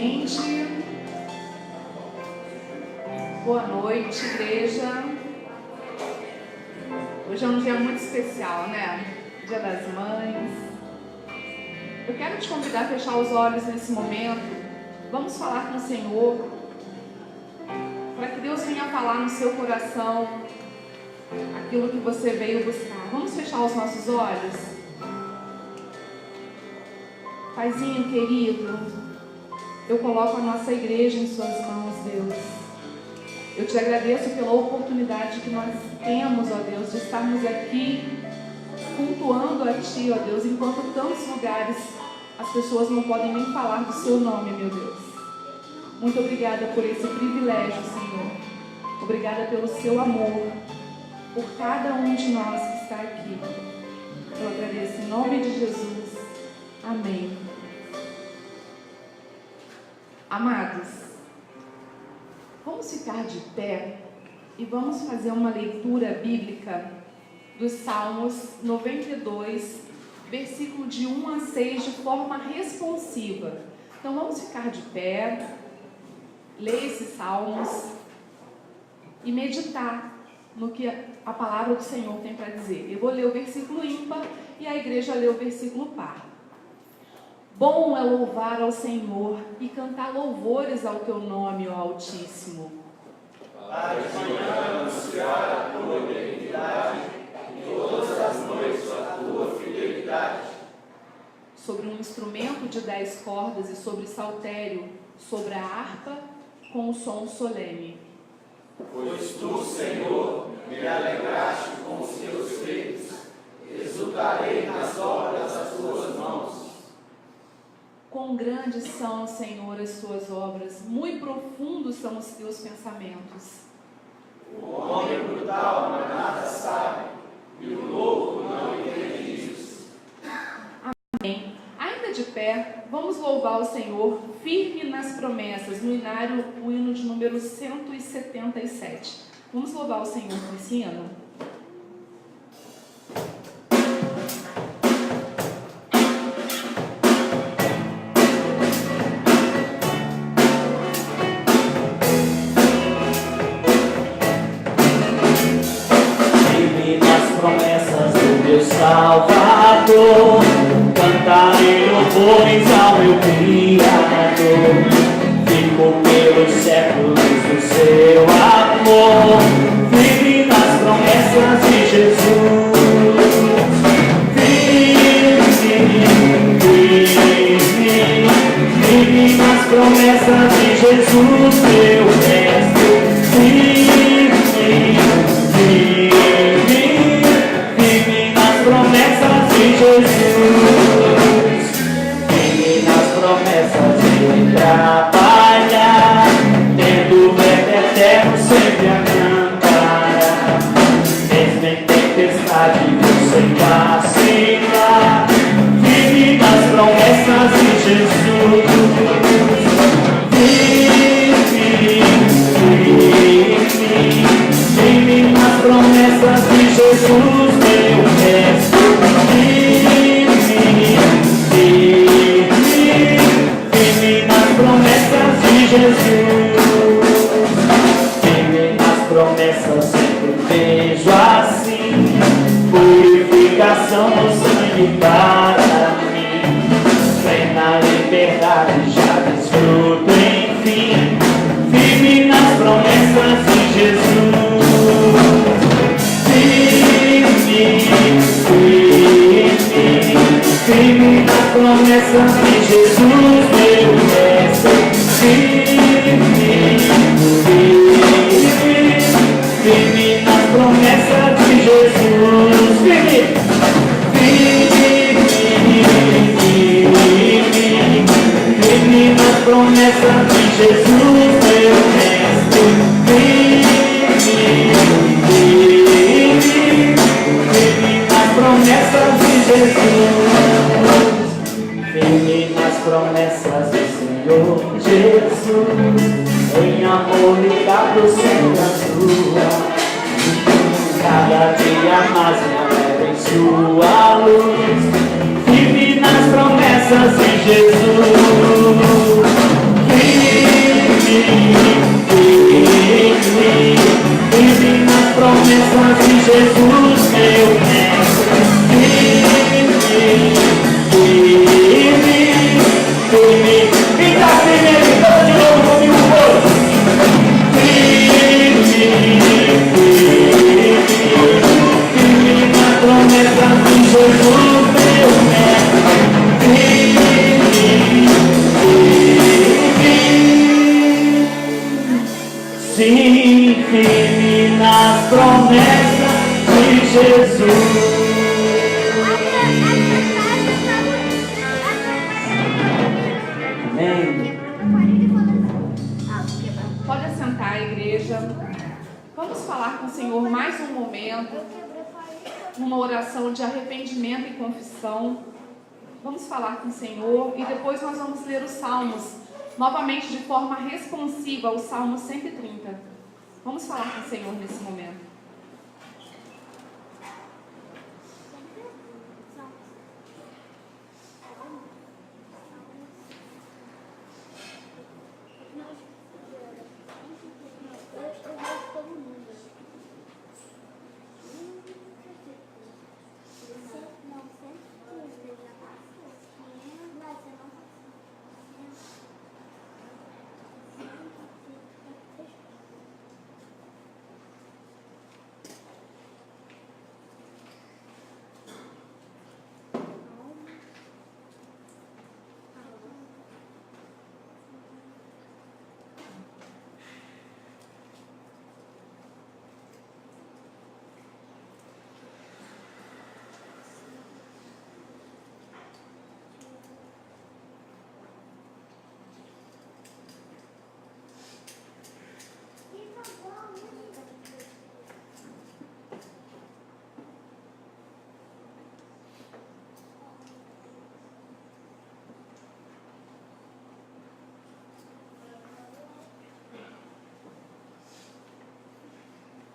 ambiente. Boa noite, igreja. Hoje é um dia muito especial, né? Dia das Mães. Eu quero te convidar a fechar os olhos nesse momento. Vamos falar com o Senhor, para que Deus venha falar no seu coração aquilo que você veio buscar. Vamos fechar os nossos olhos? Paizinho querido, eu coloco a nossa igreja em suas mãos, Deus. Eu te agradeço pela oportunidade que nós temos, ó Deus, de estarmos aqui cultuando a Ti, ó Deus, enquanto tantos lugares as pessoas não podem nem falar do Seu nome, meu Deus. Muito obrigada por esse privilégio, Senhor. Obrigada pelo Seu amor, por cada um de nós que está aqui. Eu agradeço em nome de Jesus. Amém. Amados, vamos ficar de pé e vamos fazer uma leitura bíblica dos Salmos 92, versículo de 1 a 6, de forma responsiva. Então vamos ficar de pé, ler esses salmos e meditar no que a palavra do Senhor tem para dizer. Eu vou ler o versículo ímpar e a igreja lê o versículo par. Bom é louvar ao Senhor e cantar louvores ao Teu nome, ó Altíssimo. Para de manhã anunciar a Tua benignidade e todas as noites a Tua fidelidade. Sobre um instrumento de 10 cordas e sobre saltério, sobre a harpa com o som solene. Pois Tu, Senhor, me alegraste com os Teus feitos, exultarei nas obras das Tuas mãos. Quão grandes são, Senhor, as Tuas obras, muito profundos são os Teus pensamentos. O homem brutal nada sabe, e o louco não entende isso. Amém. Ainda de pé, vamos louvar o Senhor, firme nas promessas, no inário, o hino de número 177. Vamos louvar o Senhor com esse hino? Salvador, cantarei louvores ao meu Criador. Fico pelos séculos do Seu amor, firme nas promessas de Jesus. Firme nas promessas de Jesus, meu Mestre. Promessas de Jesus, firme nas promessas de trabalhar, tendo o verbo eterno sempre a cantar. Mesmo em tempestade sem vacilar, firme nas promessas de Jesus. Firme nas promessas de Jesus, meu Mestre. Firme nas promessas de Jesus. Firme nas promessas, sempre vejo assim purificação no sangue para mim. Plena liberdade já desfruto, enfim. Firme nas promessas de Jesus. Firme nas promessas de Jesus, meu Mestre. Firme nas promessas de Jesus. Firme nas promessas de Jesus, meu Mestre. Firme nas promessas de Jesus. Firme nas promessas do Senhor Jesus. Em amor ligado sempre à Sua. Cada dia mais me leva em Sua luz. Firme nas promessas de Jesus. sim, firme nas promessas de Jesus. Amém. Pode assentar, igreja. Vamos falar com o Senhor mais um momento, numa oração de arrependimento e confissão. Vamos falar com o Senhor e depois nós vamos ler os Salmos, novamente de forma responsiva, o Salmo 130. Vamos falar com o Senhor nesse momento.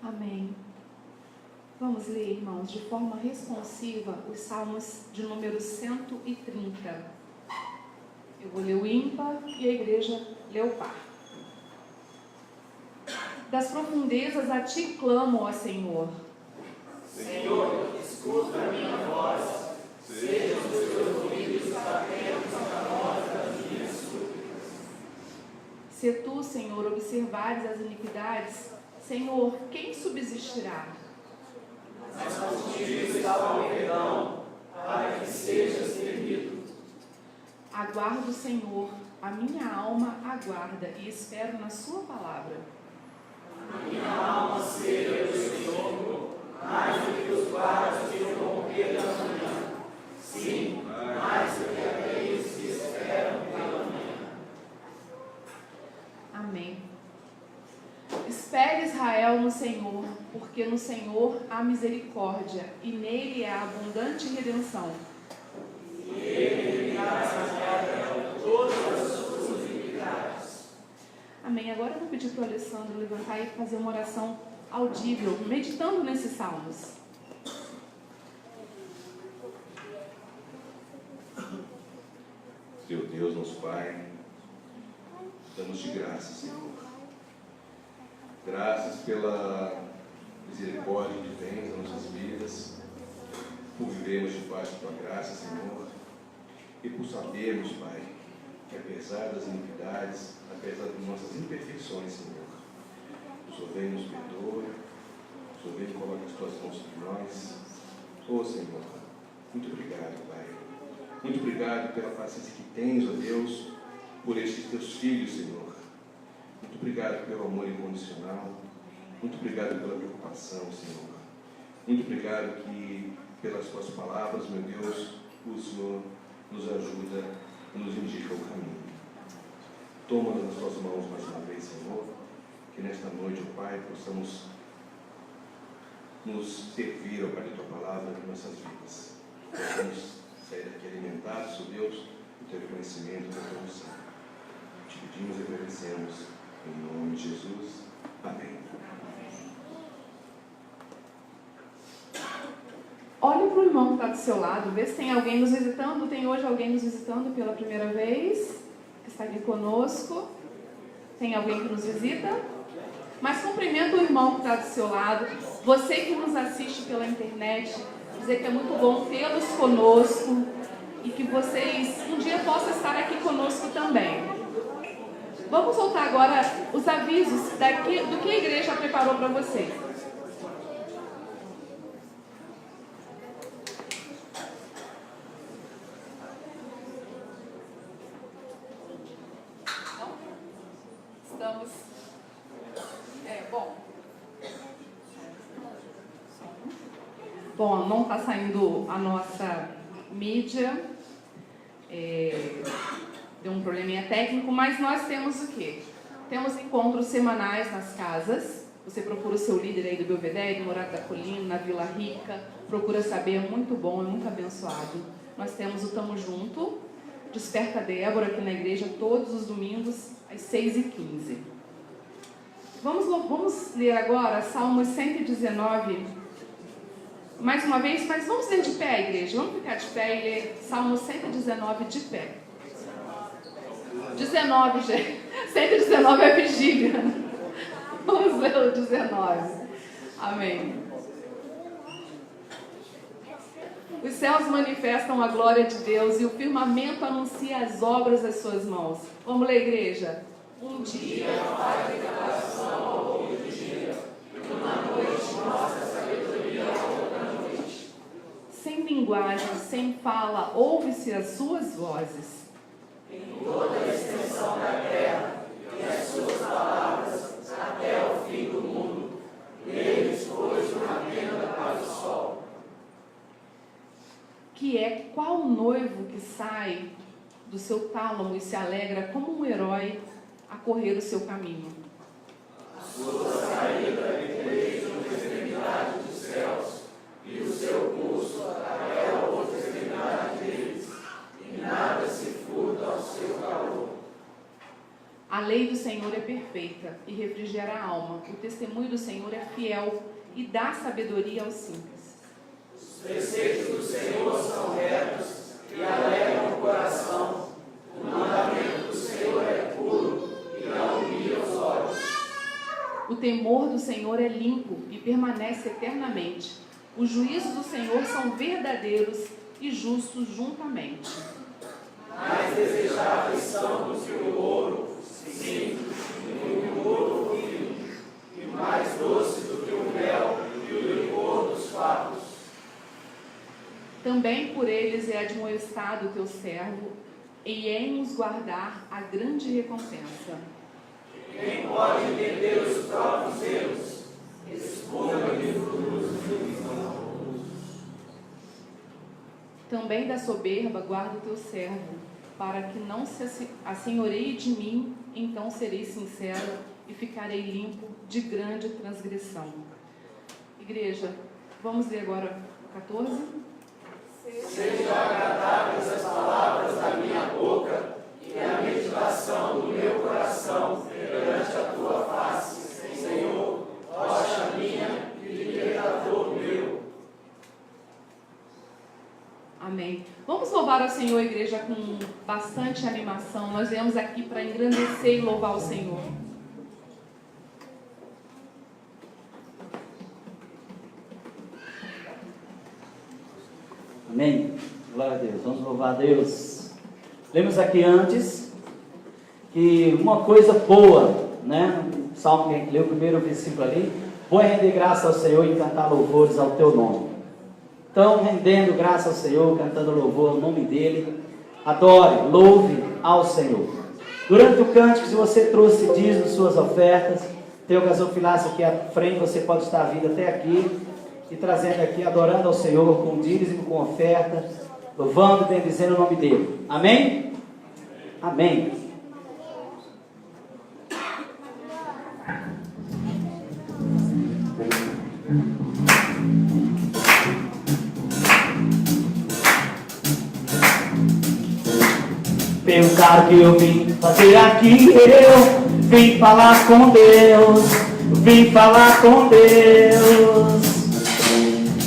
Amém. Vamos ler, irmãos, de forma responsiva os Salmos de número 130. Eu vou ler o ímpar e a igreja lê o par. Das profundezas a ti clamo, ó Senhor. Senhor, escuta a minha voz. Sejam os teus ouvidos atentos a nós das minhas súplicas. Se tu, Senhor, observares as iniquidades, Senhor, quem subsistirá? Mas contigo está o perdão, para que sejas temido. Aguardo, Senhor, a minha alma aguarda e espero na sua palavra. A minha alma seja do Senhor, mais do que os guardas que o romper da manhã. Sim, mais do que aqueles que esperam pela manhã. Amém. Espere Israel no Senhor, porque no Senhor há misericórdia e nele há abundante redenção. E ele irá saciar todas as suas iniquidades. Amém. Agora eu vou pedir para o Alessandro levantar e fazer uma oração audível, meditando nesses salmos. Meu Deus, nosso Pai, damos-te graças, Senhor. Graças pela misericórdia que tens nas nossas vidas, por vivermos debaixo da tua graça, Senhor, e por sabermos, Pai, que apesar das iniquidades, apesar de nossas imperfeições, Senhor, o Senhor vem nos perdoa, o Senhor vem e coloca as tuas mãos sobre nós. Ô Senhor, muito obrigado, Pai. Muito obrigado pela paciência que tens, ó Deus, por estes teus filhos, Senhor. Muito obrigado pelo amor incondicional. Muito obrigado pela preocupação, Senhor. Muito obrigado que, pelas tuas palavras, meu Deus, o Senhor nos ajuda e nos indica o caminho. Toma nas tuas mãos mais uma vez, Senhor, que nesta noite, ó Pai, possamos nos servir, ó Pai, da tua palavra em nossas vidas. Possamos sair daqui alimentados, ó Deus, do teu conhecimento, da tua unção. Te pedimos e agradecemos. Em nome de Jesus. Amém. Olhe para o irmão que está do seu lado, vê se tem alguém nos visitando. Tem hoje alguém nos visitando pela primeira vez, que está aqui conosco. Tem alguém que nos visita? Mas cumprimenta o irmão que está do seu lado. Você que nos assiste pela internet, dizer que é muito bom tê-los conosco e que vocês um dia possam estar aqui conosco também. Vamos soltar agora os avisos do que a igreja preparou para vocês. Estamos Bom, não está saindo a nossa mídia, deu um probleminha técnico, mas nós temos o quê? Temos encontros semanais nas casas. Você procura o seu líder aí do Belvedere, do Morado da Colina, na Vila Rica, procura saber, é muito bom, é muito abençoado. Nós temos o Tamo Junto, Desperta Débora aqui na igreja, todos os domingos, às 6h15. Vamos ler agora Salmos 119, mais uma vez, mas vamos ler de pé, igreja, vamos ficar de pé e ler Salmos 119 de pé. 19, gente, 119 é vigília. Vamos ler o 19. Amém. Os céus manifestam a glória de Deus e o firmamento anuncia as obras das suas mãos. Vamos ler, igreja? Um dia faz revelação ao outro dia, e uma noite mostra sabedoria a outra noite. Sem linguagem, sem fala, ouve-se as suas vozes. Em toda a extensão da terra, e as suas palavras, até o fim do mundo. Neles pôs uma tenda para o sol. Que é qual noivo que sai do seu tálamo e se alegra como um herói a correr o seu caminho. A sua saída é desde uma extremidade dos céus, e o seu pulso até a outra extremidade deles, e nada se furta ao seu calor. A lei do Senhor é perfeita e refrigera a alma. O testemunho do Senhor é fiel e dá sabedoria aos simples. Os preceitos do Senhor são retos e alegram o coração. O mandamento do Senhor é puro e não humilha os olhos. O temor do Senhor é limpo e permanece eternamente. Os juízos do Senhor são verdadeiros e justos juntamente. Mais desejáveis são do que o ouro, sim, do que o ouro fino, e mais doce do que o mel e o licor dos favos. Também por eles é admoestado o teu servo, e em os guardar a grande recompensa. Quem pode entender os próprios erros, expurga-lhe frutos. Também da soberba guarda o teu servo, para que não se assenhoreie de mim, então serei sincero e ficarei limpo de grande transgressão. Igreja, vamos ler agora 14? Sejam agradáveis as palavras da minha boca e a meditação do meu coração perante a tua face, Senhor, rocha minha e libertador meu. Amém. Vamos louvar ao Senhor, igreja, com bastante animação. Nós viemos aqui para engrandecer e louvar o Senhor. Amém. Glória a Deus. Vamos louvar a Deus. Lemos aqui antes que uma coisa boa, né? O salmo que a gente leu, o primeiro versículo ali. Bom é render graça ao Senhor e cantar louvores ao teu nome. Então, rendendo graça ao Senhor, cantando louvor ao nome dEle, adore, louve ao Senhor. Durante o cântico, se você trouxe dízimo, suas ofertas, tem gasofilaça aqui à frente, você pode estar vindo até aqui e trazendo aqui, adorando ao Senhor com dízimo, com oferta, louvando e bendizendo o nome dEle. Amém? Amém. Perguntaram o que eu vim fazer aqui, eu vim falar com Deus, vim falar com Deus.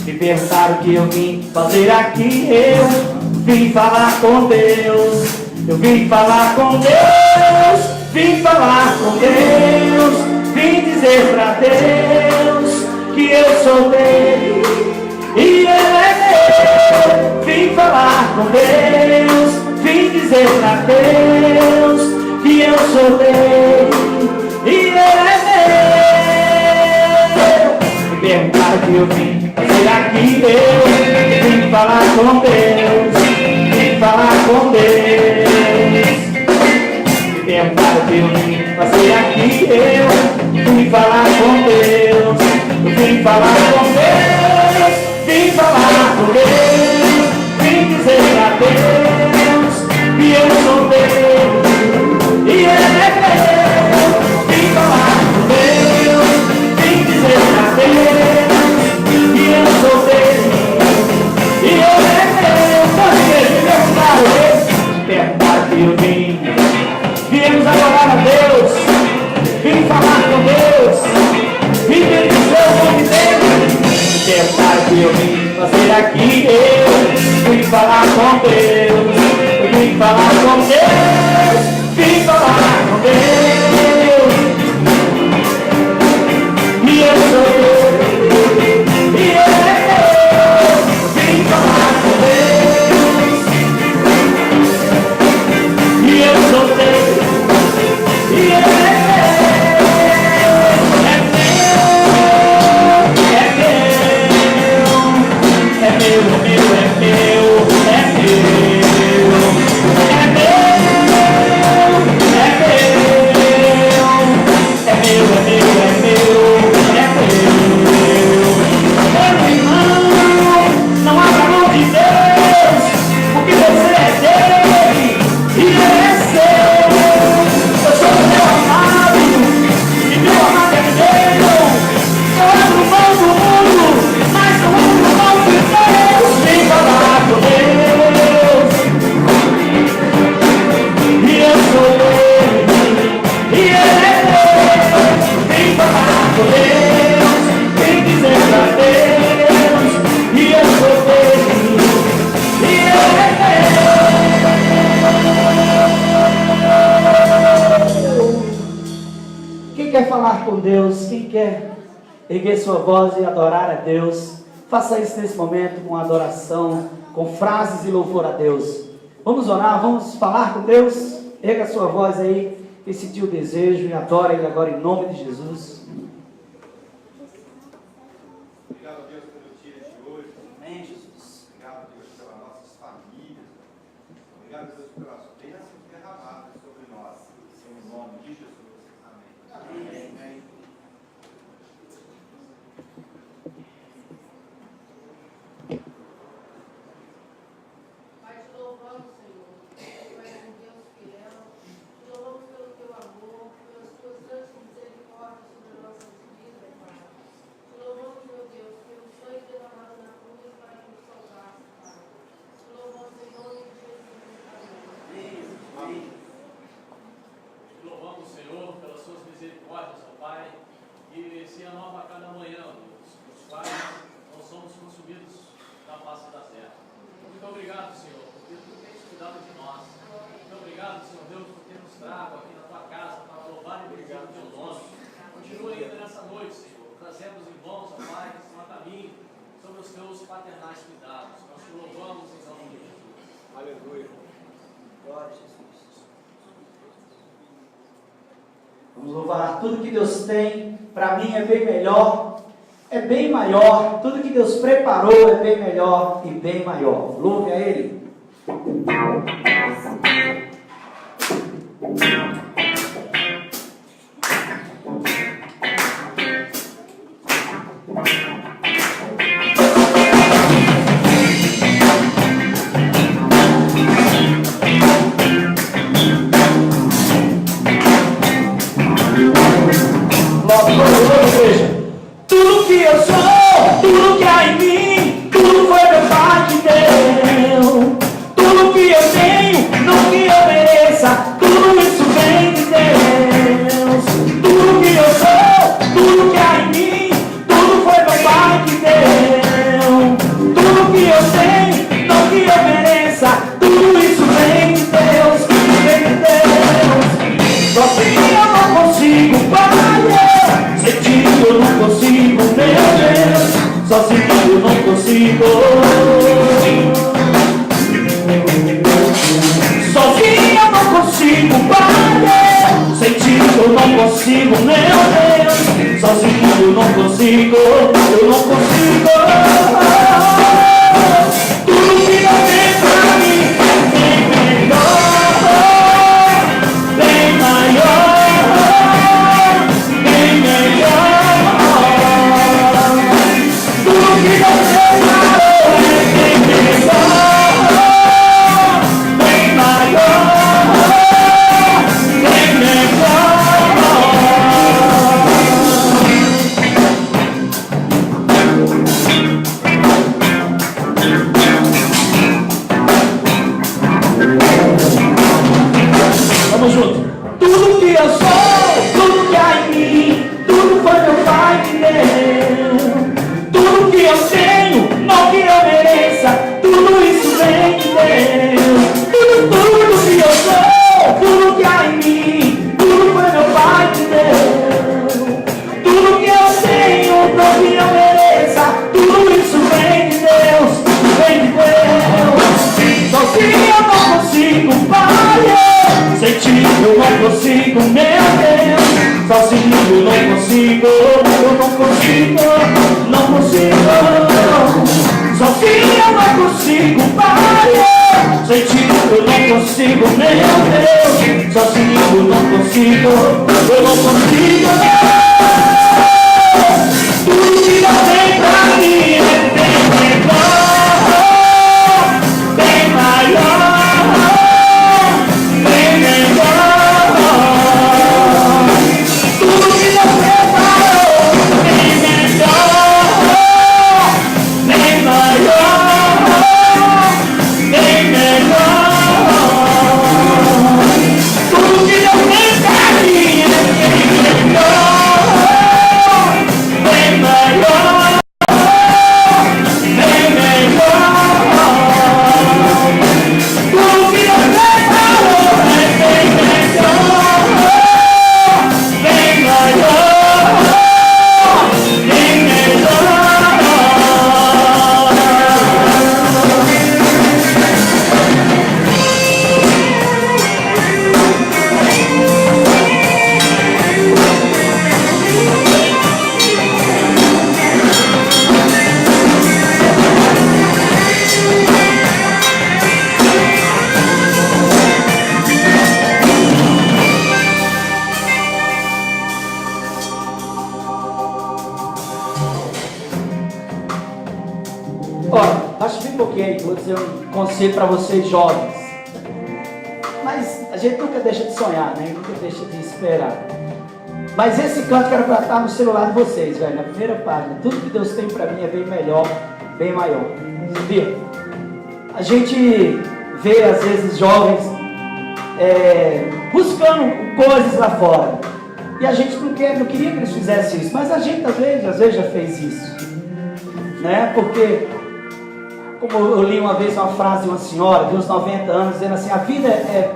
Me perguntaram o que eu vim fazer aqui, eu vim falar com Deus, eu vim falar com Deus, vim falar com Deus, vim dizer pra Deus que eu sou dele e ele é meu, vim falar com Deus. Vim dizer pra Deus que eu sou dele e ele é meu. Me perguntaram o que eu vim fazer aqui, eu vim falar com Deus, vim falar com Deus. Me perguntaram o que eu vim fazer aqui, eu vim falar com Deus, eu vim falar com Deus, vim falar com Deus, vim dizer a Deus que eu sou Deus e Ele é Deus. Vim falar com Deus, vim dizer a Deus que eu sou Deus e Ele é Deus. Pode ver, meu Pai, verdade eu vim. Viemos adorar a Deus, vim falar com Deus, vim dizer o nome dele. Verdade eu vim fazer aqui, eu vim falar com Deus, vim falar com Deus, vim falar com Deus. E eu sou Deus, e Ele é Deus. Vim falar com Deus, e eu sou Deus, e Ele é Deus. Quem quer erguer sua voz e adorar a Deus, faça isso nesse momento com adoração, com frases e louvor a Deus. Vamos orar, vamos falar com Deus. Erga sua voz aí, quem sentiu o desejo, e adora Ele agora em nome de Jesus. Obrigado a Deus pelo dia de hoje. Amém, Jesus. Obrigado, Deus, pelas nossas famílias. Obrigado, Deus, pelas bênçãos derramadas sobre nós. Em nome de Jesus. Amém. Amém. Amém. Pai, te louvamos, Senhor. Tu és um Deus fiel. Te louvamos pelo teu amor, pelas tuas grandes misericórdias sobre as nossas vidas, Pai. Te louvamos, meu Deus, pelo sangue derramado na cruz para nos salvar, Pai. Te louvamos em nome de Jesus. Amém. Amém. Te louvamos, Senhor, pelas suas misericórdias, ó Pai, que se renova a cada manhã, Deus, os quais não somos consumidos na face da terra. Muito obrigado, Senhor, porque tu tens cuidado de nós. Muito obrigado, Senhor Deus, por ter nos trago aqui na tua casa para louvar e brilhar o teu nome. Continua ainda nessa noite, Senhor, trazemos em bons, ó Pai, que estão a caminho, sobre os teus paternais cuidados. Nós te louvamos em nome de Jesus. Aleluia. Glória a Jesus. Vamos louvar. Tudo que Deus tem para mim é bem melhor, é bem maior. Tudo que Deus preparou é bem melhor e bem maior. Louve a Ele. Tudo que eu sou, tudo que há em mim, tudo foi meu Pai que deu. Tudo que eu tenho, não que eu mereça, tudo isso vem de Deus. Tudo que eu sou, tudo que há em mim, tudo foi meu Pai que deu. Tudo que eu tenho, não que eu mereça, tudo isso vem de Deus, vem de Deus. Sozinho eu não consigo, Pai. Sozinho eu não consigo, meu Deus. Sozinho eu não consigo. Sozinho eu não consigo, Pai. Sem ti eu não consigo, meu Deus. Sozinho eu não consigo, eu não consigo. Tudo que eu tenho pra mim é bem melhor, bem maior. Tudo que Deus fez Tudo que eu sou, tudo que há em mim, tudo foi meu Pai que deu. Tudo que eu tenho, não que eu mereça, tudo isso vem de Deus. Tudo que eu sou, tudo que há em mim, tudo foi meu Pai que deu. Tudo que eu tenho, não que eu mereça, tudo isso vem de Deus, vem de Deus. Sozinho eu não consigo, Pai, sem ti eu não consigo, meu Deus. Sozinho eu não consigo, não consigo. Sozinho eu não consigo, Pai, sem ti eu não consigo, meu Deus. Sozinho eu não consigo, Tudo que Deus tem pra mim é bem melhor, bem maior, bem melhor. Tudo que Deus preparou bem melhor, bem maior, bem melhor. Tudo que Deus tem pra mim é bem melhor, bem maior, bem melhor. Tudo que Deus preparou é bem melhor, bem maior, bem melhor. Olha, acho bem pouquinho, vou dizer um conselho para vocês jovens. Mas a gente nunca deixa de sonhar, né? Nunca deixa de esperar. Mas esse canto que era para estar no celular de vocês, velho, na primeira página. Tudo que Deus tem para mim é bem melhor, bem maior. Sabia? A gente vê, às vezes, jovens buscando coisas lá fora. E a gente não queria que eles fizessem isso. Mas a gente, às vezes já fez isso. Né? Porque, como eu li uma vez uma frase de uma senhora de uns 90 anos, dizendo assim: a vida é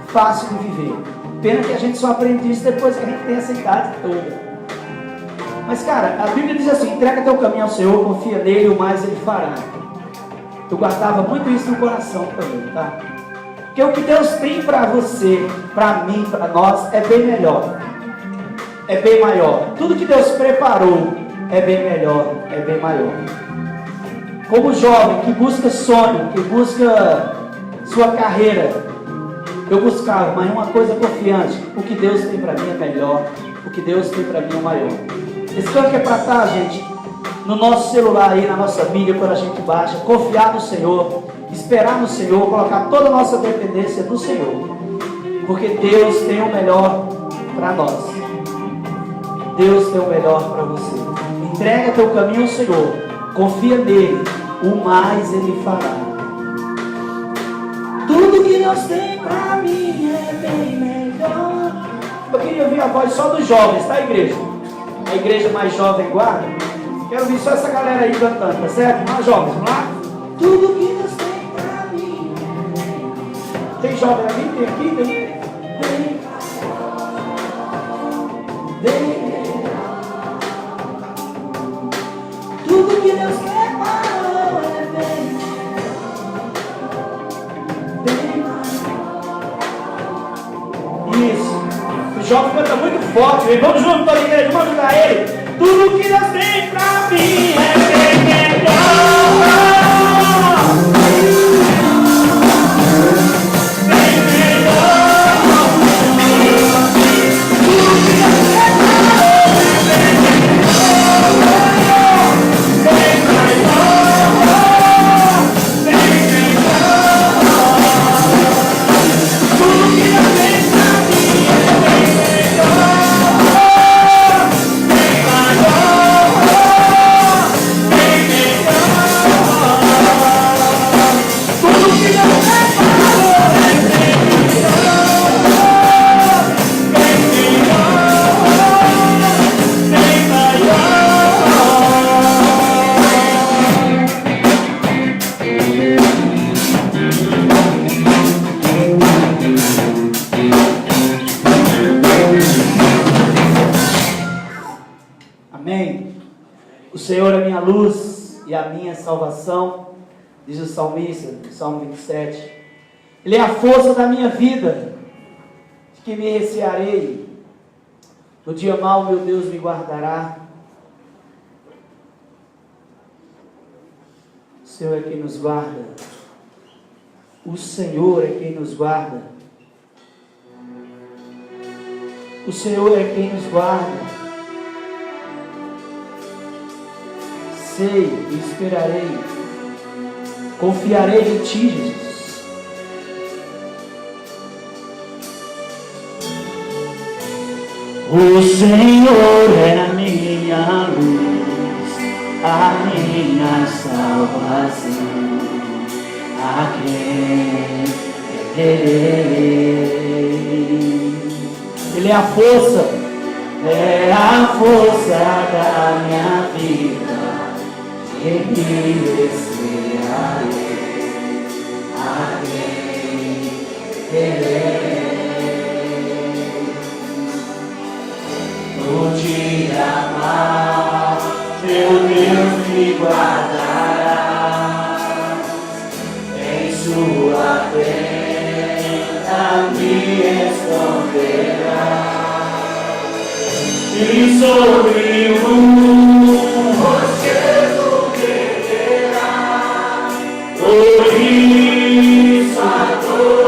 fácil de viver. Pena que a gente só aprende isso depois que a gente tem essa idade toda. Mas, cara, a Bíblia diz assim: entrega teu caminho ao Senhor, confia nele, o mais ele fará. Eu guardava muito isso no coração também, tá? Porque o que Deus tem para você, para mim, para nós, é bem melhor. É bem maior. Tudo que Deus preparou é bem melhor, é bem maior. Como jovem que busca sonho, que busca sua carreira, eu buscava, mas uma coisa confiante: o que Deus tem para mim é melhor, o que Deus tem para mim é maior. Esse canto que é para estar, gente, no nosso celular aí, na nossa mídia, quando a gente baixa, confiar no Senhor, esperar no Senhor, colocar toda a nossa dependência no Senhor, porque Deus tem o melhor para nós. Deus tem o melhor para você. Entrega teu caminho ao Senhor, confia nele, o mais ele fará. Tudo que Deus tem para mim é bem melhor. Eu queria ouvir a voz só dos jovens, tá, igreja? A igreja mais jovem guarda. Quero ouvir só essa galera aí cantando, tá certo? Vamos lá, jovens, vamos lá? Tudo que Deus tem para mim. Tem jovem ali? Tem aqui? Tem? Tudo que Deus preparou é bem maior. Isso. O jovem canta muito forte. Hein? Vamos junto para a igreja, vamos ajudar ele. Tudo que Deus tem pra mim é bem melhor. Bem melhor. Tudo que Deus preparou é bem melhor. Bem maior. Bem melhor. Tudo que Deus tem pra mim é bem melhor. Bem maior. Bem melhor. Amém? O Senhor é minha luz e a minha salvação, diz o salmista, no Salmo 27. Ele é a força da minha vida, de que me recearei. No dia mau, meu Deus me guardará. O Senhor é quem nos guarda. O Senhor é quem nos guarda. O Senhor é quem nos guarda. Sei e esperarei. Confiarei em Ti, Jesus. O Senhor é a minha luz, a minha salvação, a quem temerei. Ele é a força da minha vida, em me recearei, a quem temerei. No dia mau, meu Deus me guardará, em sua tenda me esconderá, e sobre o rochedo verterá, por isso adorarei.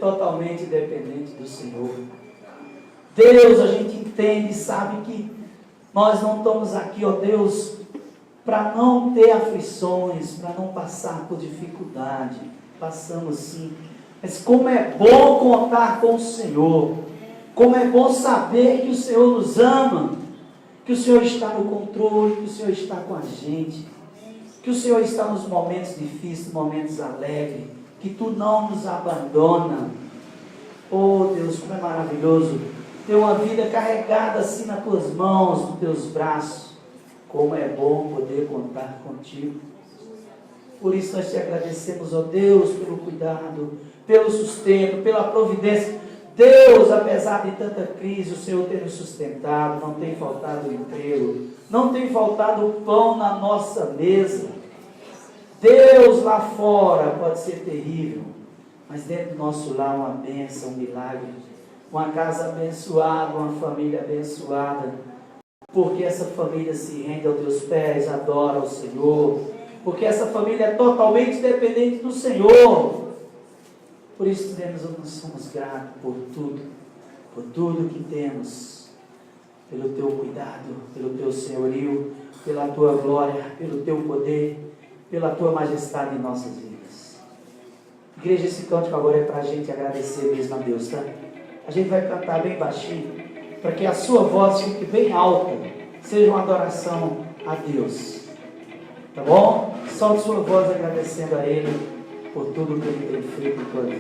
totalmente dependente do Senhor. Deus, a gente entende, sabe que nós não estamos aqui, ó Deus, para não ter aflições, para não passar por dificuldade. Passamos sim. Mas como é bom contar com o Senhor. Como é bom saber que o Senhor nos ama, que o Senhor está no controle, que o Senhor está com a gente, que o Senhor está nos momentos difíceis, momentos alegres, que Tu não nos abandona. Oh Deus, como é maravilhoso ter uma vida carregada assim nas Tuas mãos, nos Teus braços. Como é bom poder contar contigo. Por isso nós Te agradecemos, ó Deus, pelo cuidado, pelo sustento, pela providência. Deus, apesar de tanta crise, o Senhor tem nos sustentado, não tem faltado emprego, não tem faltado pão na nossa mesa. Deus, lá fora pode ser terrível, mas dentro do nosso lar uma bênção, um milagre, uma casa abençoada, uma família abençoada, porque essa família se rende aos Teus pés, adora ao Senhor, porque essa família é totalmente dependente do Senhor. Por isso nós somos gratos por tudo que temos, pelo Teu cuidado, pelo Teu senhorio, pela Tua glória, pelo Teu poder, pela Tua majestade em nossas vidas. Igreja, esse cântico agora é para a gente agradecer mesmo a Deus, tá? A gente vai cantar bem baixinho, para que a sua voz fique bem alta, seja uma adoração a Deus. Tá bom? Solte sua voz agradecendo a Ele por tudo que Ele tem feito em tua vida,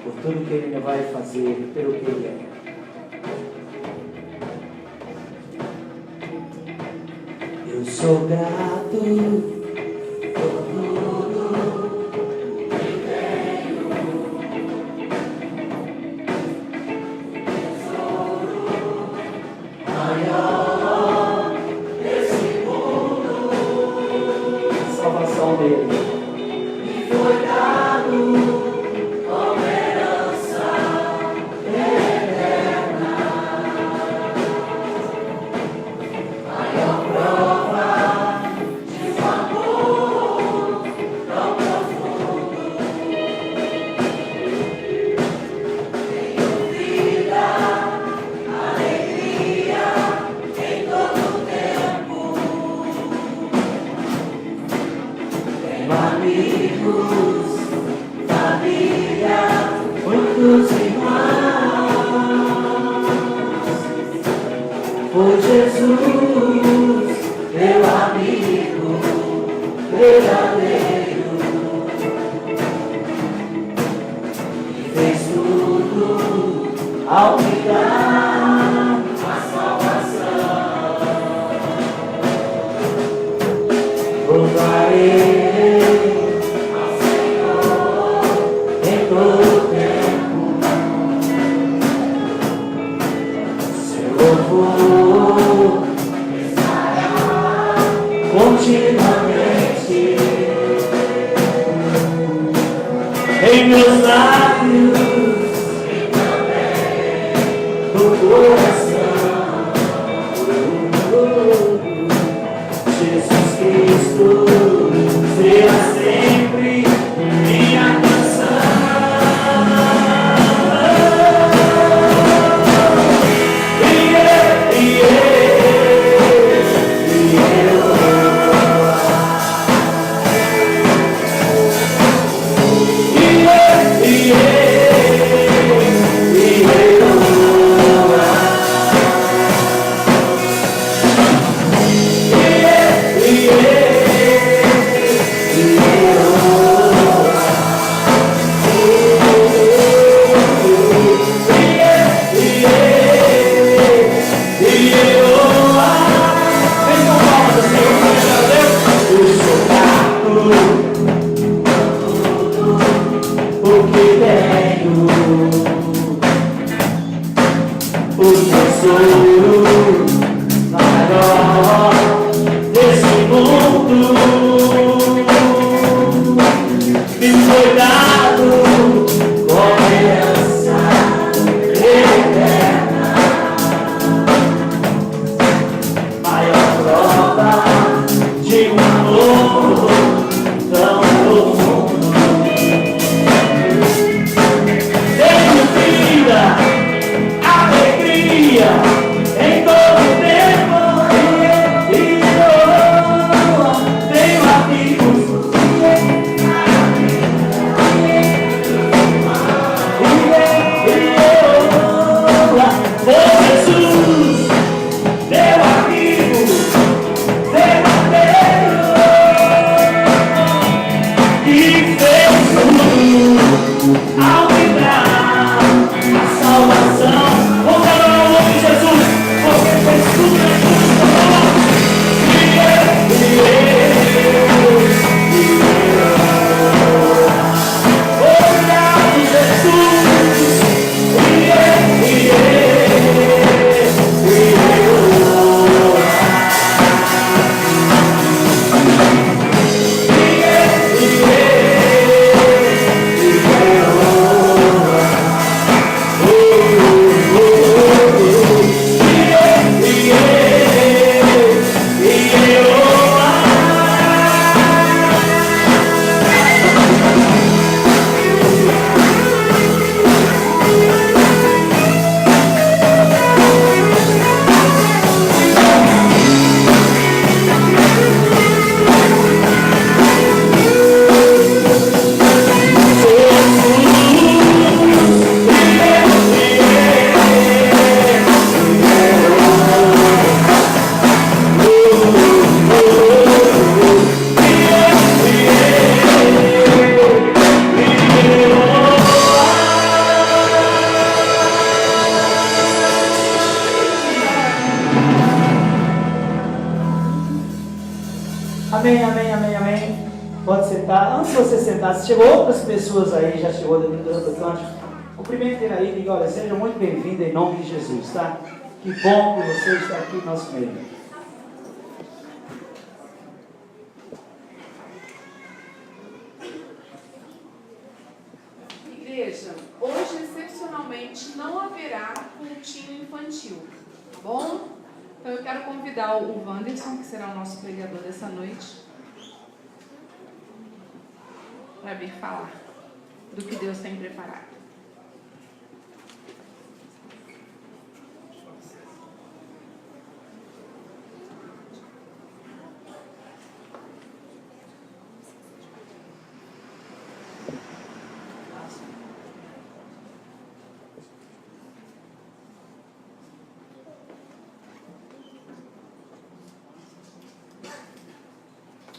por tudo que Ele vai fazer, pelo que Ele é. Eu sou grato por tudo que tenho. Tesouro maior desse mundo, salvação dele. Foi dado como herança eterna, maior prova de um amor tão profundo. Tenho vida, alegria em todo o tempo. Tenho amigos, família, muitos irmãos. Por Jesus, meu amigo verdadeiro, que fez tudo ao me dar a salvação. Louvarei continuamente em meus lábios e também no coração. Jesus Cristo será sempre minha canção. Antes de você sentar, se chegou outras pessoas aí, já chegou durante o cântico, cumprimente ele aí, diga, olha, seja muito bem-vindo em nome de Jesus, tá? Que bom que você está aqui no nosso meio. Igreja, hoje excepcionalmente não haverá cultinho infantil, tá bom? Então eu quero convidar o Wanderson, que será o nosso pregador dessa noite, para vir falar do que Deus tem preparado.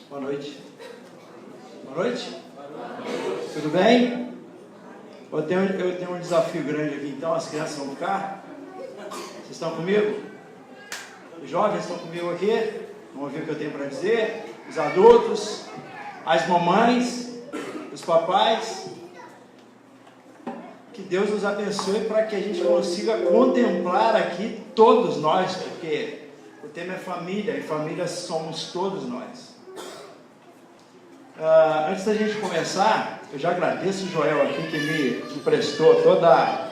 Boa noite. Boa noite. Tudo bem? Eu tenho um desafio grande aqui, então as crianças vão ficar? Vocês estão comigo? Os jovens estão comigo aqui? Vão ouvir o que eu tenho para dizer? Os adultos, as mamães, os papais. Que Deus nos abençoe para que a gente consiga contemplar aqui todos nós, porque o tema é família, e família somos todos nós. Antes da gente começar, eu já agradeço o Joel aqui que me emprestou toda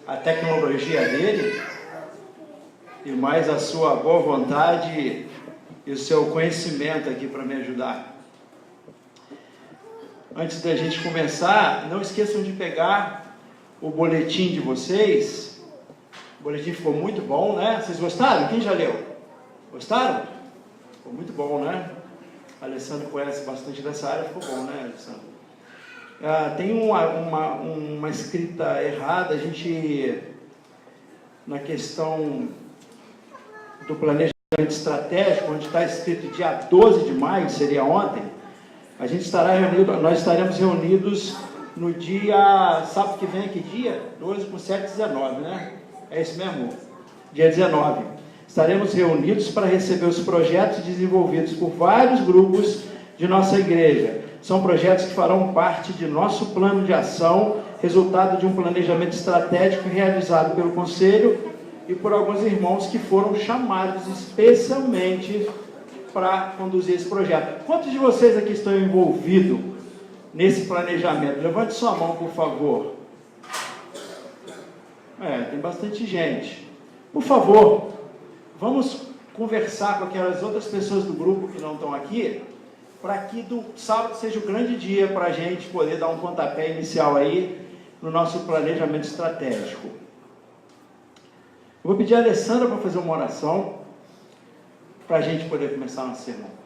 a tecnologia dele e mais a sua boa vontade e o seu conhecimento aqui para me ajudar. Antes da gente começar, não esqueçam de pegar o boletim de vocês. O boletim ficou muito bom, né? Vocês gostaram? Quem já leu? Gostaram? Ficou muito bom, né? A Alessandra conhece bastante dessa área, ficou bom, né, Alessandra? Tem uma escrita errada, a gente, na questão do planejamento estratégico, onde está escrito dia 12 de maio, seria ontem, nós estaremos reunidos no dia, sabe que vem que dia? 12 com 7, 19, né? É isso mesmo? Dia 19. Estaremos reunidos para receber os projetos desenvolvidos por vários grupos de nossa igreja. São projetos que farão parte de nosso plano de ação, resultado de um planejamento estratégico realizado pelo Conselho e por alguns irmãos que foram chamados especialmente para conduzir esse projeto. Quantos de vocês aqui estão envolvidos nesse planejamento? Levante sua mão, por favor. Tem bastante gente. Por favor, vamos conversar com aquelas outras pessoas do grupo que não estão aqui, para que do sábado seja o grande dia para a gente poder dar um pontapé inicial aí no nosso planejamento estratégico. Eu vou pedir a Alessandra para fazer uma oração, para a gente poder começar nosso sermão.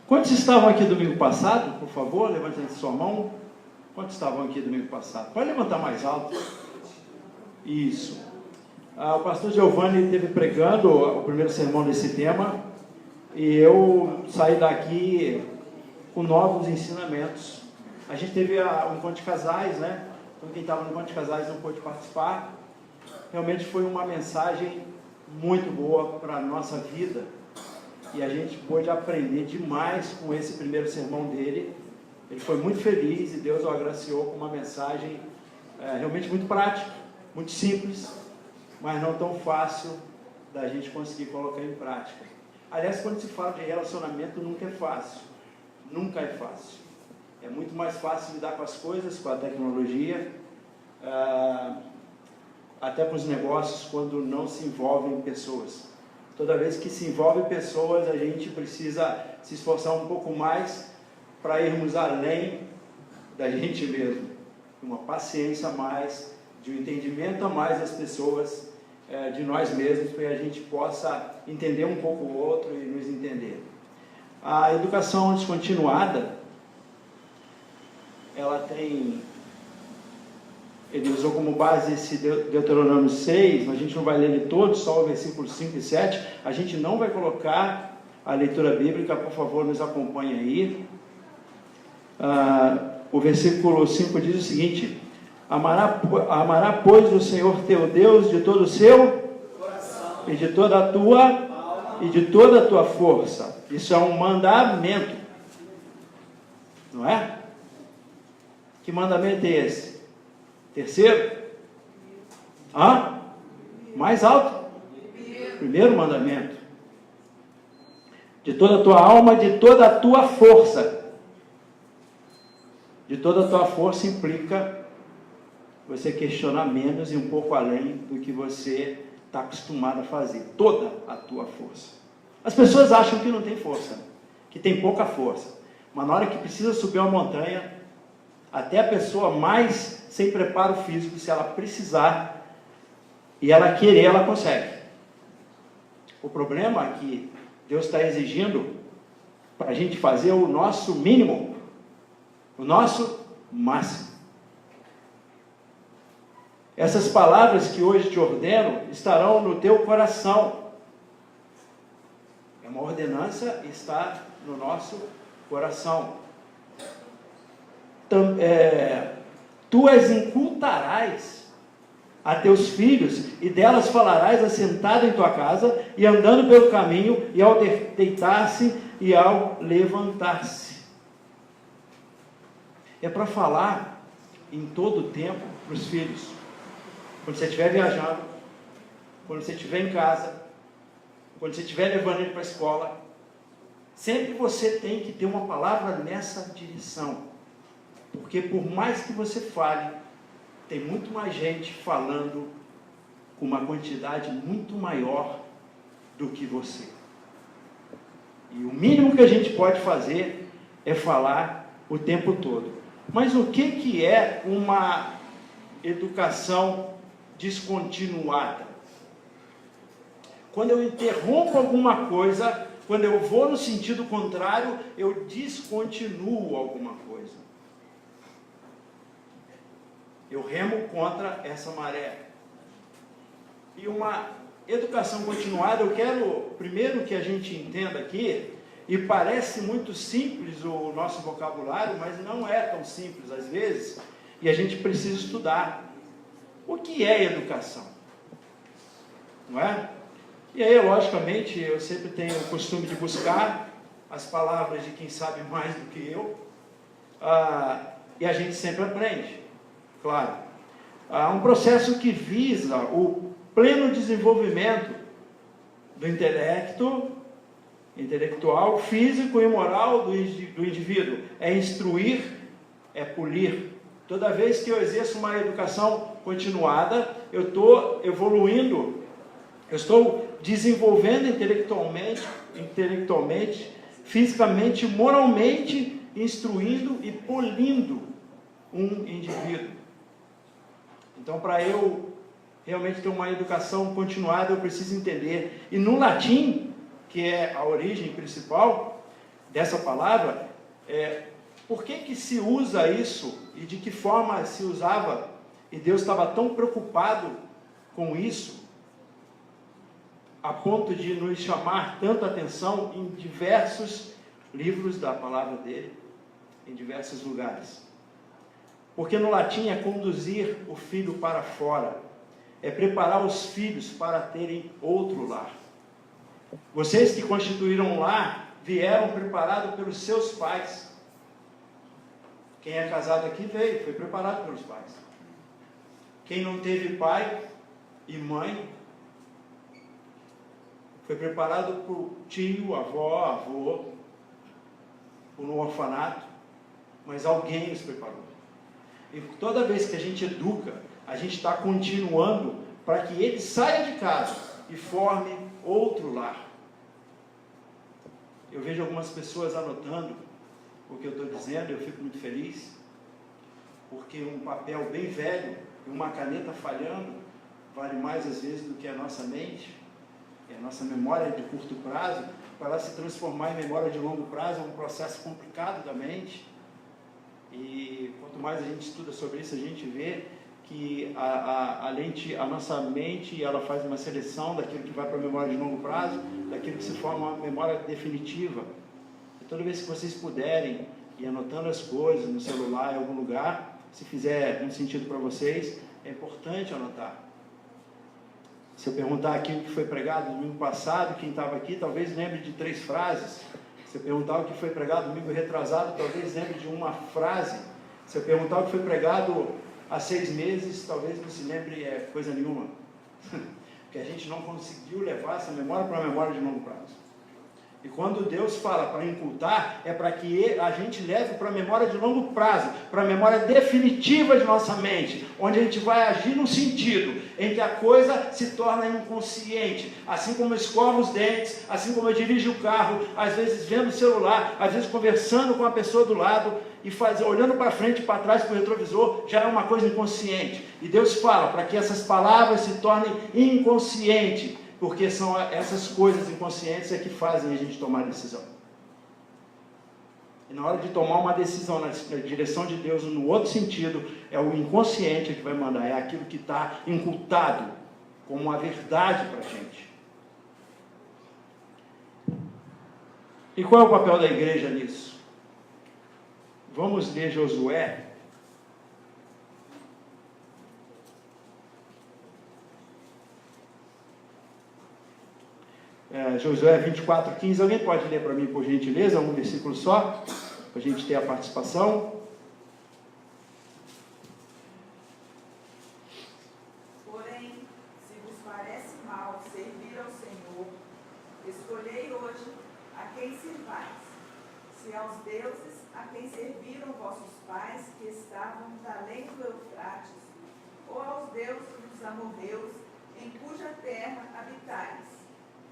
Quantos estavam aqui domingo passado? Por favor, levante a sua mão. Quantos estavam aqui domingo passado? Pode levantar mais alto. Isso. O pastor Giovanni esteve pregando o primeiro sermão desse tema e eu saí daqui com novos ensinamentos. A gente teve um encontro de casais, né? Então quem estava no encontro de casais não pôde participar. Realmente foi uma mensagem muito boa para a nossa vida. E a gente pôde aprender demais com esse primeiro sermão dele. Ele foi muito feliz e Deus o agraciou com uma mensagem realmente muito prática, muito simples, mas não tão fácil da gente conseguir colocar em prática. Aliás, quando se fala de relacionamento, nunca é fácil. Nunca é fácil. É muito mais fácil lidar com as coisas, com a tecnologia, até com os negócios, quando não se envolvem pessoas. Toda vez que se envolve pessoas, a gente precisa se esforçar um pouco mais para irmos além da gente mesmo. Uma paciência a mais, de um entendimento a mais das pessoas, de nós mesmos, para que a gente possa entender um pouco o outro e nos entender. A educação descontinuada, ele usou como base esse Deuteronômio 6, a gente não vai ler ele todo, só o versículo 5 e 7, a gente não vai colocar a leitura bíblica, por favor, nos acompanhe aí. O versículo 5 diz o seguinte: amará, pois, o Senhor teu Deus de todo o seu coração, e de toda a tua alma, e de toda a tua força. Isso é um mandamento, não é? Que mandamento é esse? Terceiro? Mais alto? Primeiro mandamento. De toda a tua alma, de toda a tua força. De toda a tua força implica você questionar menos e um pouco além do que você está acostumado a fazer. Toda a tua força. As pessoas acham que não tem força, que tem pouca força. Mas na hora que precisa subir uma montanha, até a pessoa mais sem preparo físico, se ela precisar e ela querer, ela consegue. O problema é que Deus está exigindo para a gente fazer o nosso mínimo, o nosso máximo. Essas palavras que hoje te ordeno estarão no teu coração. É uma ordenança, está no nosso coração. Tu as incultarás a teus filhos, e delas falarás assentado em tua casa, e andando pelo caminho, e ao deitar-se, e ao levantar-se. É para falar em todo o tempo para os filhos. Quando você estiver viajando, quando você estiver em casa, quando você estiver levando ele para a escola, sempre você tem que ter uma palavra nessa direção. Porque por mais que você fale, tem muito mais gente falando com uma quantidade muito maior do que você. E o mínimo que a gente pode fazer é falar o tempo todo. Mas o que é uma educação descontinuada? Quando eu interrompo alguma coisa, quando eu vou no sentido contrário, eu descontinuo alguma coisa. Eu remo contra essa maré. E uma educação continuada, eu quero primeiro que a gente entenda aqui, e parece muito simples o nosso vocabulário, mas não é tão simples às vezes, e a gente precisa estudar. O que é educação? Não é? E aí, logicamente, eu sempre tenho o costume de buscar as palavras de quem sabe mais do que eu, e a gente sempre aprende. Claro, um processo que visa o pleno desenvolvimento do intelectual, físico e moral do indivíduo. É instruir, é polir. Toda vez que eu exerço uma educação continuada, eu estou evoluindo, eu estou desenvolvendo intelectualmente, fisicamente, moralmente, instruindo e polindo um indivíduo. Então, para eu realmente ter uma educação continuada, eu preciso entender. E no latim, que é a origem principal dessa palavra, por que se usa isso e de que forma se usava? E Deus estava tão preocupado com isso, a ponto de nos chamar tanta atenção em diversos livros da palavra dele, em diversos lugares. Porque no latim é conduzir o filho para fora, é preparar os filhos para terem outro lar. Vocês que constituíram um lar, vieram preparados pelos seus pais. Quem é casado aqui veio, foi preparado pelos pais. Quem não teve pai e mãe, foi preparado por tio, avó, avô, por um orfanato, mas alguém os preparou. E toda vez que a gente educa, a gente está continuando para que ele saia de casa e forme outro lar. Eu vejo algumas pessoas anotando o que eu estou dizendo, eu fico muito feliz, porque um papel bem velho e uma caneta falhando vale mais às vezes do que a nossa mente, e a nossa memória de curto prazo, para ela se transformar em memória de longo prazo, é um processo complicado da mente. E quanto mais a gente estuda sobre isso, a gente vê que a nossa mente, ela faz uma seleção daquilo que vai para a memória de longo prazo, daquilo que se forma uma memória definitiva. E toda vez que vocês puderem ir anotando as coisas no celular, em algum lugar, se fizer um sentido para vocês, é importante anotar. Se eu perguntar aqui o que foi pregado domingo passado, quem estava aqui talvez lembre de 3 frases. Se eu perguntar o que foi pregado domingo retrasado, talvez lembre de uma frase. Se eu perguntar o que foi pregado há 6 meses, talvez não se lembre coisa nenhuma. Porque a gente não conseguiu levar essa memória para uma memória de longo prazo. E quando Deus fala para incultar, é para que a gente leve para a memória de longo prazo, para a memória definitiva de nossa mente, onde a gente vai agir num sentido em que a coisa se torna inconsciente, assim como eu escovo os dentes, assim como eu dirijo o carro, às vezes vendo o celular, às vezes conversando com a pessoa do lado, e olhando para frente e para trás, para o retrovisor, já é uma coisa inconsciente. E Deus fala para que essas palavras se tornem inconscientes, porque são essas coisas inconscientes que fazem a gente tomar decisão. E na hora de tomar uma decisão na direção de Deus, no outro sentido, é o inconsciente que vai mandar, é aquilo que está incultado como uma verdade para a gente. E qual é o papel da igreja nisso? Vamos ler Josué. Josué 24:15, alguém pode ler para mim, por gentileza, um versículo só, para a gente ter a participação. Porém, se vos parece mal servir ao Senhor, escolhei hoje a quem servais, se aos deuses a quem serviram vossos pais que estavam da além do Eufrates, ou aos deuses dos amorreus, em cuja terra habitais.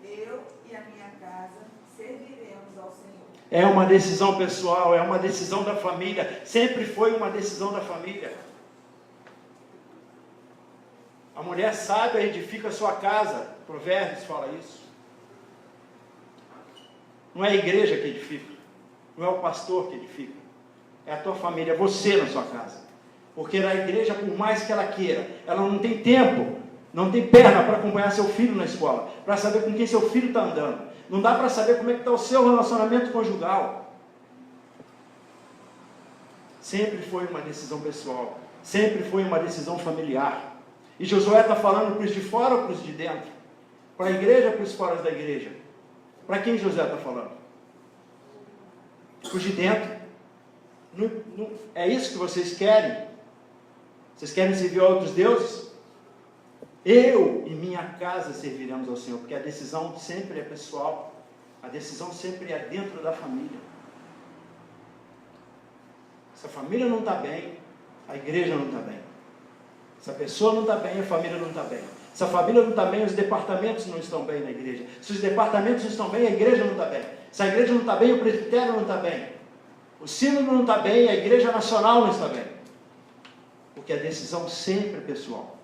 Eu e a minha casa serviremos ao Senhor. É uma decisão pessoal, é uma decisão da família, sempre foi uma decisão da família. A mulher sábia edifica a sua casa, Provérbios fala isso. Não é a igreja que edifica, não é o pastor que edifica, é a tua família, é você na sua casa. Porque na igreja, por mais que ela queira, ela não tem tempo, não tem perna para acompanhar seu filho na escola, para saber com quem seu filho está andando. Não dá para saber como é que está o seu relacionamento conjugal. Sempre foi uma decisão pessoal, sempre foi uma decisão familiar. E Josué está falando para os de fora ou para os de dentro? Para a igreja ou para os fora da igreja? Para quem Josué está falando? Para os de dentro. É isso que vocês querem? Vocês querem servir a outros deuses? Eu e minha casa serviremos ao Senhor, porque a decisão sempre é pessoal, a decisão sempre é dentro da família. Se a família não está bem, a igreja não está bem. Se a pessoa não está bem, a família não está bem. Se a família não está bem, os departamentos não estão bem na igreja. Se os departamentos não estão bem, a igreja não está bem. Se a igreja não está bem, o presbitério não está bem. O sínodo não está bem, a igreja nacional não está bem. Porque a decisão sempre é pessoal.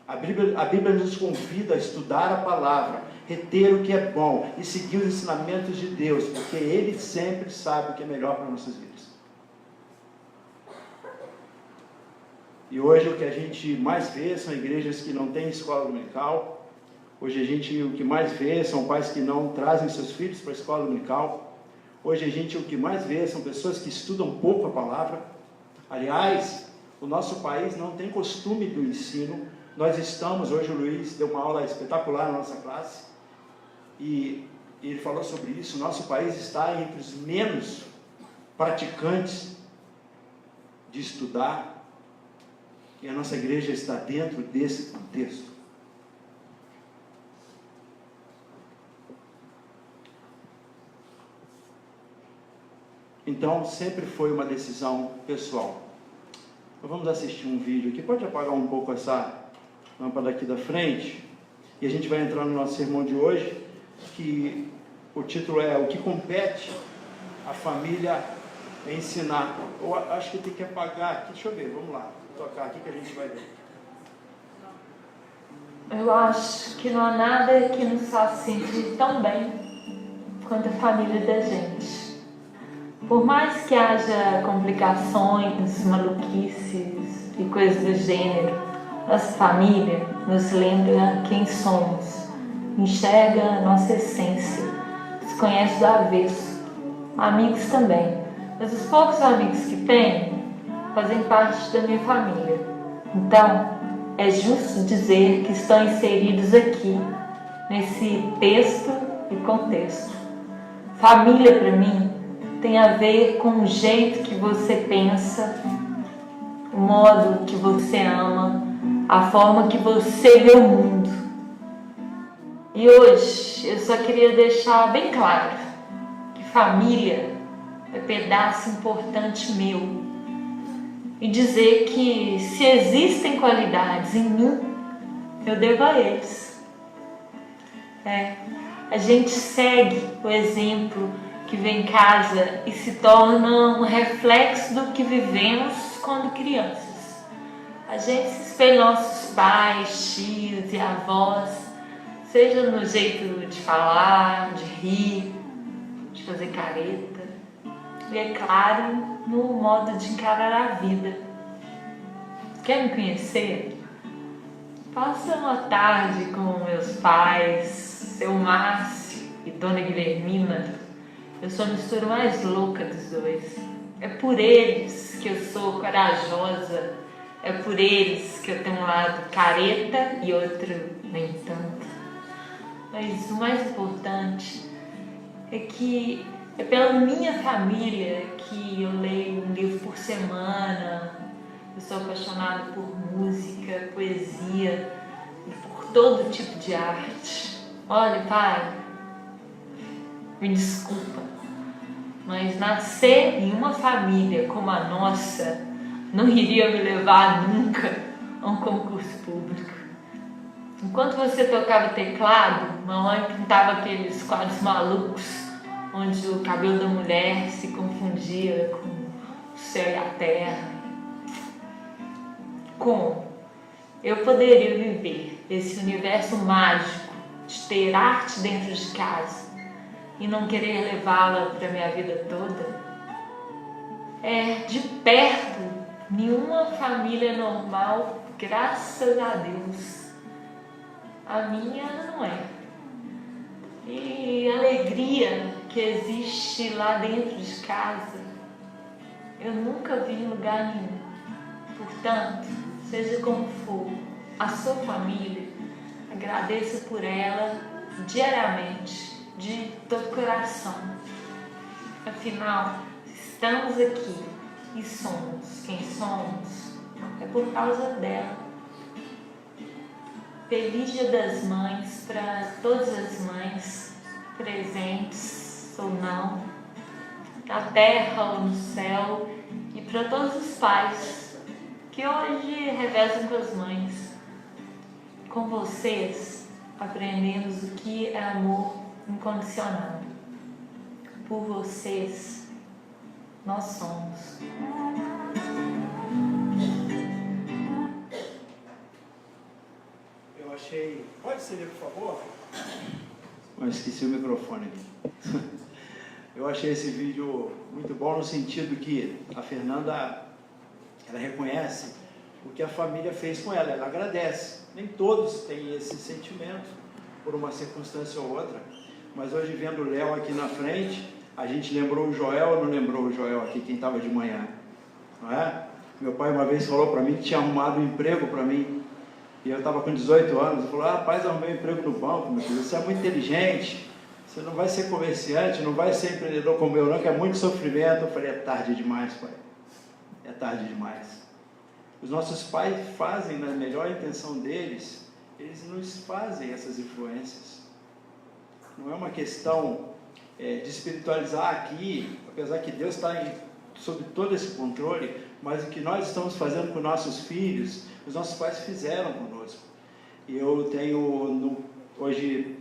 A Bíblia nos convida a estudar a palavra, reter o que é bom e seguir os ensinamentos de Deus, porque Ele sempre sabe o que é melhor para nossas vidas. E hoje o que a gente mais vê são igrejas que não têm escola dominical. Hoje o que mais vê são pais que não trazem seus filhos para a escola dominical. Hoje o que mais vê são pessoas que estudam pouco a palavra. Aliás, o nosso país não tem costume do ensino. Hoje o Luiz deu uma aula espetacular na nossa classe, e ele falou sobre isso. O nosso país está entre os menos praticantes de estudar, e a nossa igreja está dentro desse contexto. Então, sempre foi uma decisão pessoal. Então, vamos assistir um vídeo aqui. Pode apagar um pouco essa lâmpada aqui da frente, e a gente vai entrar no nosso sermão de hoje. que o título é O que compete a família ensinar. Eu acho que tem que apagar aqui, deixa eu ver, vamos lá, vou tocar aqui que a gente vai ver. Eu acho que não há nada que nos faça sentir tão bem quanto a família da gente. Por mais que haja complicações, maluquices e coisas do gênero, nossa família nos lembra quem somos, enxerga a nossa essência, nos conhece do avesso. Amigos também, mas os poucos amigos que tenho fazem parte da minha família. Então, é justo dizer que estão inseridos aqui, nesse texto e contexto. Família, para mim, tem a ver com o jeito que você pensa, o modo que você ama, a forma que você vê o mundo. E hoje eu só queria deixar bem claro que família é pedaço importante meu. E dizer que se existem qualidades em mim, eu devo a eles. A gente segue o exemplo que vem em casa e se torna um reflexo do que vivemos quando crianças. A gente se espelha em nossos pais, tios e avós, seja no jeito de falar, de rir, de fazer careta. E é claro, no modo de encarar a vida. Quer me conhecer? Passa uma tarde com meus pais, seu Márcio e Dona Guilhermina. Eu sou a mistura mais louca dos dois. É por eles que eu sou corajosa. É por eles que eu tenho um lado careta e outro nem tanto. Mas o mais importante é que é pela minha família que eu leio um livro por semana. Eu sou apaixonada por música, poesia e por todo tipo de arte. Olha, pai, me desculpa, mas nascer em uma família como a nossa não iria me levar nunca a um concurso público. Enquanto você tocava teclado, mamãe pintava aqueles quadros malucos onde o cabelo da mulher se confundia com o céu e a terra. Como eu poderia viver esse universo mágico de ter arte dentro de casa e não querer levá-la para a minha vida toda? De perto, nenhuma família normal, graças a Deus. A minha não é. E a alegria que existe lá dentro de casa, eu nunca vi em lugar nenhum. Portanto, seja como for a sua família, agradeça por ela diariamente, de todo coração. Afinal, estamos aqui e somos quem somos, é por causa dela. Feliz Dia das Mães para todas as mães, presentes ou não, na terra ou no céu, e para todos os pais que hoje revezam com as mães. Com vocês, aprendemos o que é amor incondicional. Por vocês, nós somos. Eu achei... Pode ser, por favor? Eu esqueci o microfone aqui. Eu achei esse vídeo muito bom no sentido que a Fernanda, ela reconhece o que a família fez com ela, ela agradece. Nem todos têm esse sentimento, por uma circunstância ou outra, mas hoje vendo o Léo aqui na frente, a gente lembrou o Joel, ou não lembrou o Joel aqui, quem estava de manhã? Não é? Meu pai uma vez falou para mim que tinha arrumado um emprego para mim, e eu estava com 18 anos, ele falou: rapaz, arrumei um emprego no banco, meu filho, você é muito inteligente, você não vai ser comerciante, não vai ser empreendedor como eu não, que é muito sofrimento. Eu falei: é tarde demais, pai, é tarde demais. Os nossos pais fazem, na melhor intenção deles, eles nos fazem essas influências. Não é uma questão de espiritualizar aqui, apesar que Deus está sob todo esse controle, mas o que nós estamos fazendo com nossos filhos, os nossos pais fizeram conosco. E eu tenho, hoje,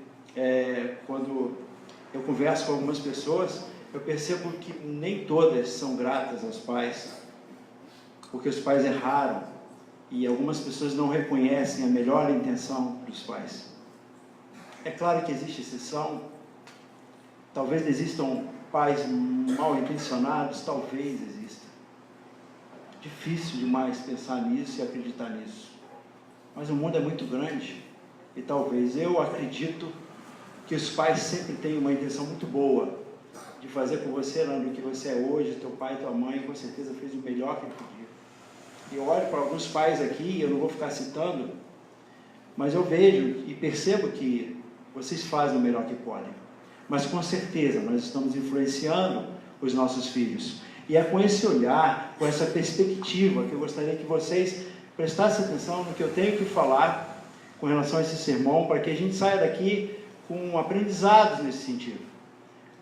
quando eu converso com algumas pessoas, eu percebo que nem todas são gratas aos pais, porque os pais erraram, e algumas pessoas não reconhecem a melhor intenção dos pais. É claro que existe exceção, talvez existam pais mal intencionados, talvez exista. Difícil demais pensar nisso e acreditar nisso. Mas o mundo é muito grande, e talvez, eu acredito que os pais sempre têm uma intenção muito boa de fazer com você, Leandro, o que você é hoje. Teu pai e tua mãe com certeza fez o melhor que ele podia. E eu olho para alguns pais aqui, eu não vou ficar citando, mas eu vejo e percebo que vocês fazem o melhor que podem. Mas com certeza nós estamos influenciando os nossos filhos. E é com esse olhar, com essa perspectiva, que eu gostaria que vocês prestassem atenção no que eu tenho que falar com relação a esse sermão, para que a gente saia daqui com aprendizados nesse sentido.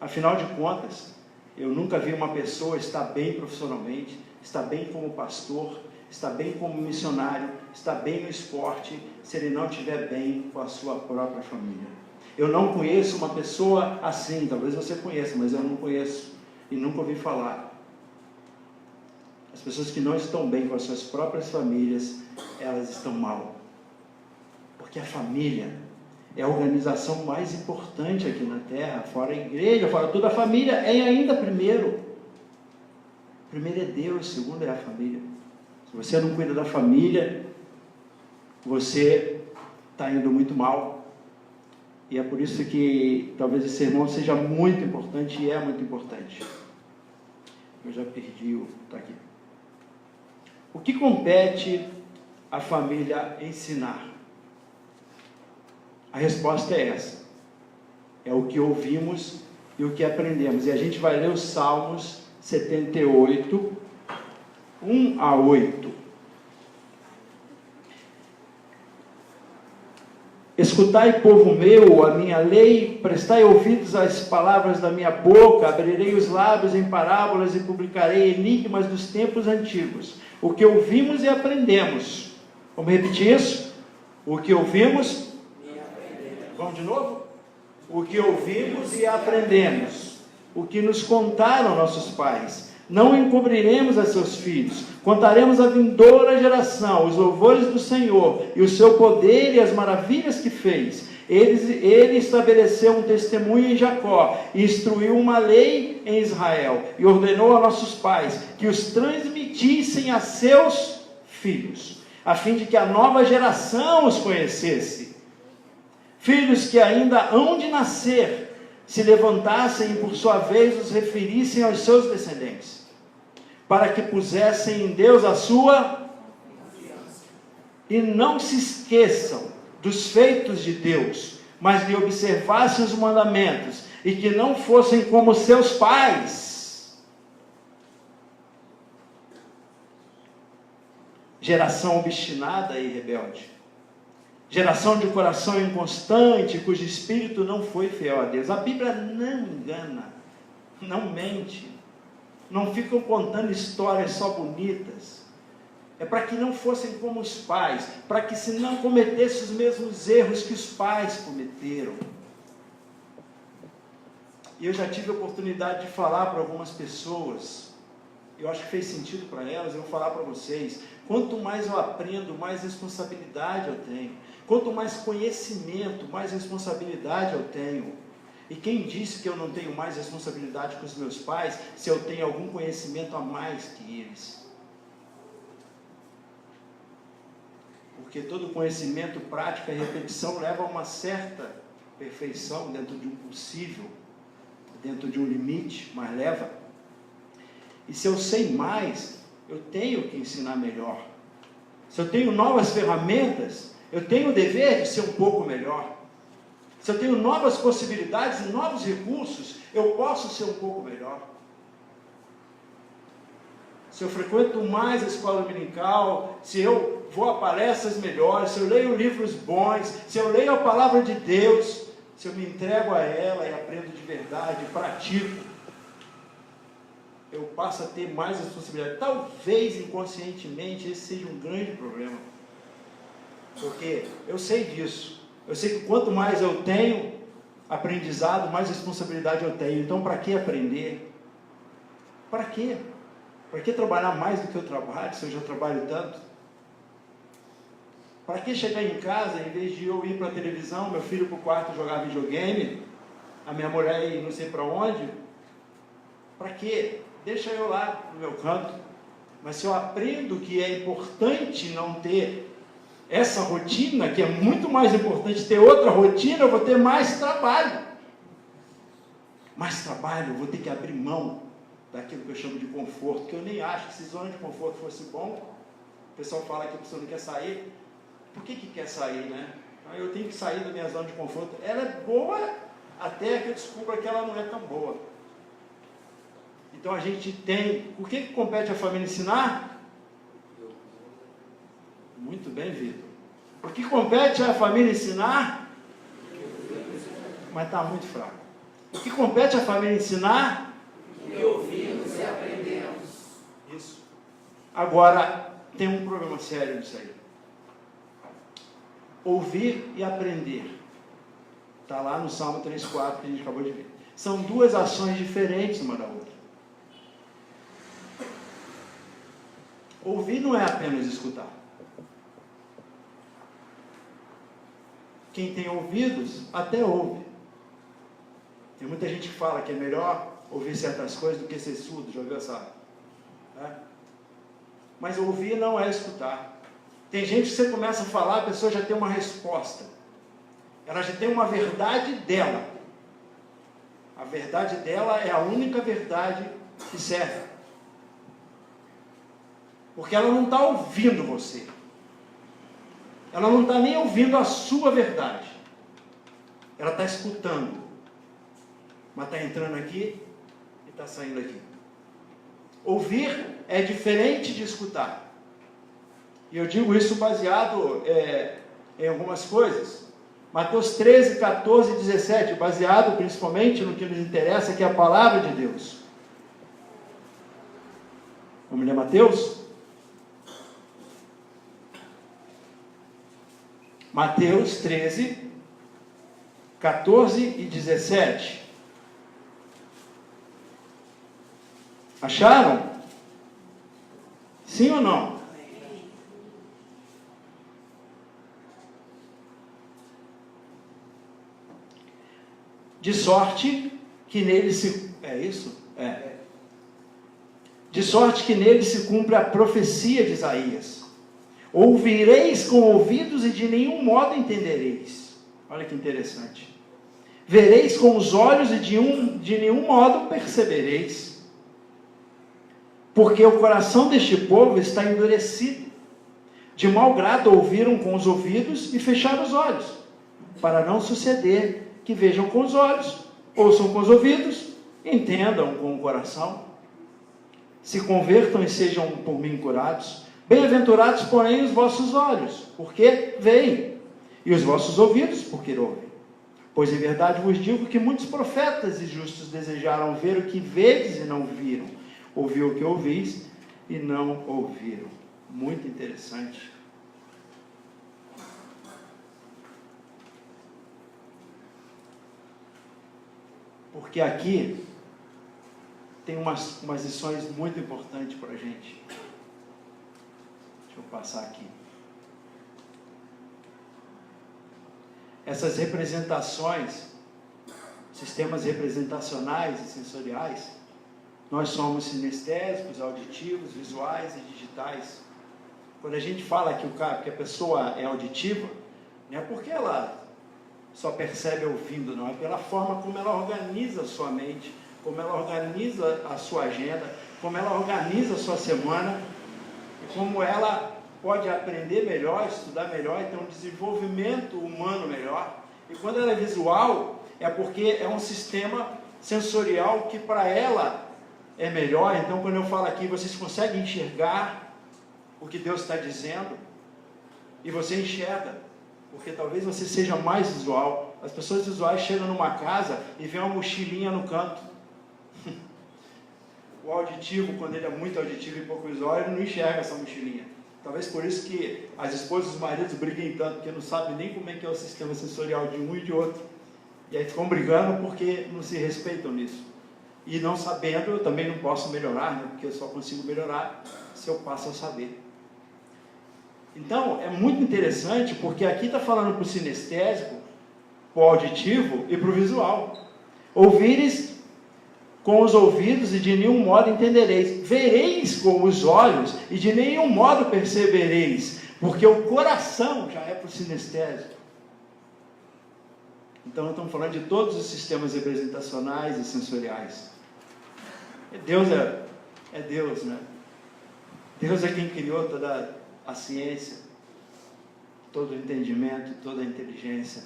Afinal de contas, eu nunca vi uma pessoa estar bem profissionalmente, estar bem como pastor, estar bem como missionário, estar bem no esporte, se ele não estiver bem com a sua própria família. Eu não conheço uma pessoa assim, talvez você conheça, mas eu não conheço e nunca ouvi falar. As pessoas que não estão bem com as suas próprias famílias, elas estão mal. Porque a família é a organização mais importante aqui na terra, fora a igreja, fora toda a família, é ainda primeiro. Primeiro é Deus, segundo é a família. Se você não cuida da família, você está indo muito mal. E é por isso que talvez esse sermão seja muito importante, e é muito importante. Eu já perdi o... Está aqui. O que compete à família ensinar? A resposta é essa. É o que ouvimos e o que aprendemos. E a gente vai ler os Salmos 78, 1 a 8. Escutai, povo meu, a minha lei, prestai ouvidos às palavras da minha boca, abrirei os lábios em parábolas e publicarei enigmas dos tempos antigos. O que ouvimos e aprendemos. Vamos repetir isso? O que ouvimos e aprendemos. Vamos de novo? O que ouvimos e aprendemos. O que nos contaram nossos pais. Não encobriremos a seus filhos. Contaremos à vindoura geração os louvores do Senhor e o seu poder e as maravilhas que fez. Ele estabeleceu um testemunho em Jacó, e instruiu uma lei em Israel, e ordenou a nossos pais que os transmitissem a seus filhos, a fim de que a nova geração os conhecesse. Filhos que ainda hão de nascer, se levantassem e por sua vez os referissem aos seus descendentes, para que pusessem em Deus a sua confiança, e não se esqueçam dos feitos de Deus, mas lhe observassem os mandamentos, e que não fossem como seus pais. Geração obstinada e rebelde, geração de coração inconstante, cujo espírito não foi fiel a Deus. A Bíblia não engana, não mente, não ficam contando histórias só bonitas. É para que não fossem como os pais, para que se não cometessem os mesmos erros que os pais cometeram. E eu já tive a oportunidade de falar para algumas pessoas, eu acho que fez sentido para elas, eu vou falar para vocês. Quanto mais eu aprendo, mais responsabilidade eu tenho. Quanto mais conhecimento, mais responsabilidade eu tenho. E quem disse que eu não tenho mais responsabilidade com os meus pais, se eu tenho algum conhecimento a mais que eles? Porque todo conhecimento, prática e repetição leva a uma certa perfeição dentro de um possível, dentro de um limite, mas leva. E se eu sei mais, eu tenho que ensinar melhor. Se eu tenho novas ferramentas, eu tenho o dever de ser um pouco melhor. Se eu tenho novas possibilidades e novos recursos, eu posso ser um pouco melhor. Se eu frequento mais a escola dominical, se eu vou a palestras melhores, se eu leio livros bons, se eu leio a palavra de Deus, se eu me entrego a ela e aprendo de verdade, pratico, eu passo a ter mais responsabilidade. Talvez inconscientemente esse seja um grande problema, porque eu sei disso. Eu sei que quanto mais eu tenho, aprendizado, mais responsabilidade eu tenho. Então, para que aprender? Para quê? Para que trabalhar mais do que eu trabalho, se eu já trabalho tanto? Para que chegar em casa, em vez de eu ir para a televisão, meu filho para o quarto jogar videogame, a minha mulher ir não sei para onde? Para quê? Deixa eu lá no meu canto. Mas se eu aprendo que é importante não ter essa rotina, que é muito mais importante ter outra rotina, eu vou ter mais trabalho. Mais trabalho, eu vou ter que abrir mão daquilo que eu chamo de conforto, que eu nem acho que se zona de conforto fosse bom. O pessoal fala que a pessoa não quer sair. Por que quer sair, né? Eu tenho que sair da minha zona de conforto. Ela é boa até que eu descubra que ela não é tão boa. Então a gente tem... O que compete à família ensinar? Muito bem, Vitor. O que compete à família ensinar? Mas está muito fraco. O que compete à família ensinar? O que ouvimos e aprendemos. Isso. Agora, tem um problema sério nisso aí. Ouvir e aprender. Está lá no Salmo 3,4 que a gente acabou de ver. São duas ações diferentes uma da outra. Ouvir não é apenas escutar. Quem tem ouvidos, até ouve. Tem muita gente que fala que é melhor ouvir certas coisas do que ser surdo, já ouviu essa? Mas ouvir não é escutar. Tem gente que você começa a falar, a pessoa já tem uma resposta. Ela já tem uma verdade dela. A verdade dela é a única verdade que serve. Porque ela não está ouvindo você. Ela não está nem ouvindo a sua verdade. Ela está escutando. Mas está entrando aqui e está saindo aqui. Ouvir é diferente de escutar. E eu digo isso baseado em algumas coisas. Mateus 13, 14 e 17, baseado principalmente no que nos interessa, que é a palavra de Deus. Vamos ler Mateus? Mateus 13, 14 e 17. Acharam? Sim ou não? De sorte que nele se... É isso? É. De sorte que nele se cumpre a profecia de Isaías. Ouvireis com ouvidos e de nenhum modo entendereis. Olha que interessante. Vereis com os olhos e de nenhum modo percebereis. Porque o coração deste povo está endurecido. De mau grado ouviram com os ouvidos e fecharam os olhos, para não suceder que vejam com os olhos, ouçam com os ouvidos, entendam com o coração, se convertam e sejam por mim curados. Bem-aventurados, porém, os vossos olhos, porque veem, e os vossos ouvidos, porque ouvem. Pois em verdade vos digo que muitos profetas e justos desejaram ver o que vedes e não viram, ouvir o que ouvis e não ouviram. Muito interessante. Porque aqui tem umas lições muito importantes para a gente. Deixa eu passar aqui. Essas representações, sistemas representacionais e sensoriais, nós somos sinestésicos, auditivos, visuais e digitais. Quando a gente fala que a pessoa é auditiva, não é porque ela só percebe ouvindo, não, é pela forma como ela organiza a sua mente, como ela organiza a sua agenda, como ela organiza a sua semana, e como ela pode aprender melhor, estudar melhor e ter um desenvolvimento humano melhor. E quando ela é visual, é porque é um sistema sensorial que para ela é melhor. Então, quando eu falo aqui, vocês conseguem enxergar o que Deus está dizendo, e você enxerga, porque talvez você seja mais visual. As pessoas visuais chegam numa casa e vê uma mochilinha no canto. O auditivo, quando ele é muito auditivo e pouco visual, ele não enxerga essa mochilinha. Talvez por isso que as esposas e os maridos briguem tanto, porque não sabem nem como é que é o sistema sensorial de um e de outro. E aí ficam brigando porque não se respeitam nisso. E não sabendo, eu também não posso melhorar, né? Porque eu só consigo melhorar se eu passo a saber. Então, é muito interessante, porque aqui está falando para o sinestésico, para o auditivo e para o visual. Ouvires com os ouvidos e de nenhum modo entendereis. Vereis com os olhos e de nenhum modo percebereis, porque o coração já é para o sinestésico. Então, nós estamos falando de todos os sistemas representacionais e sensoriais. Deus é Deus, né? Deus é quem criou toda a ciência, todo o entendimento, toda a inteligência.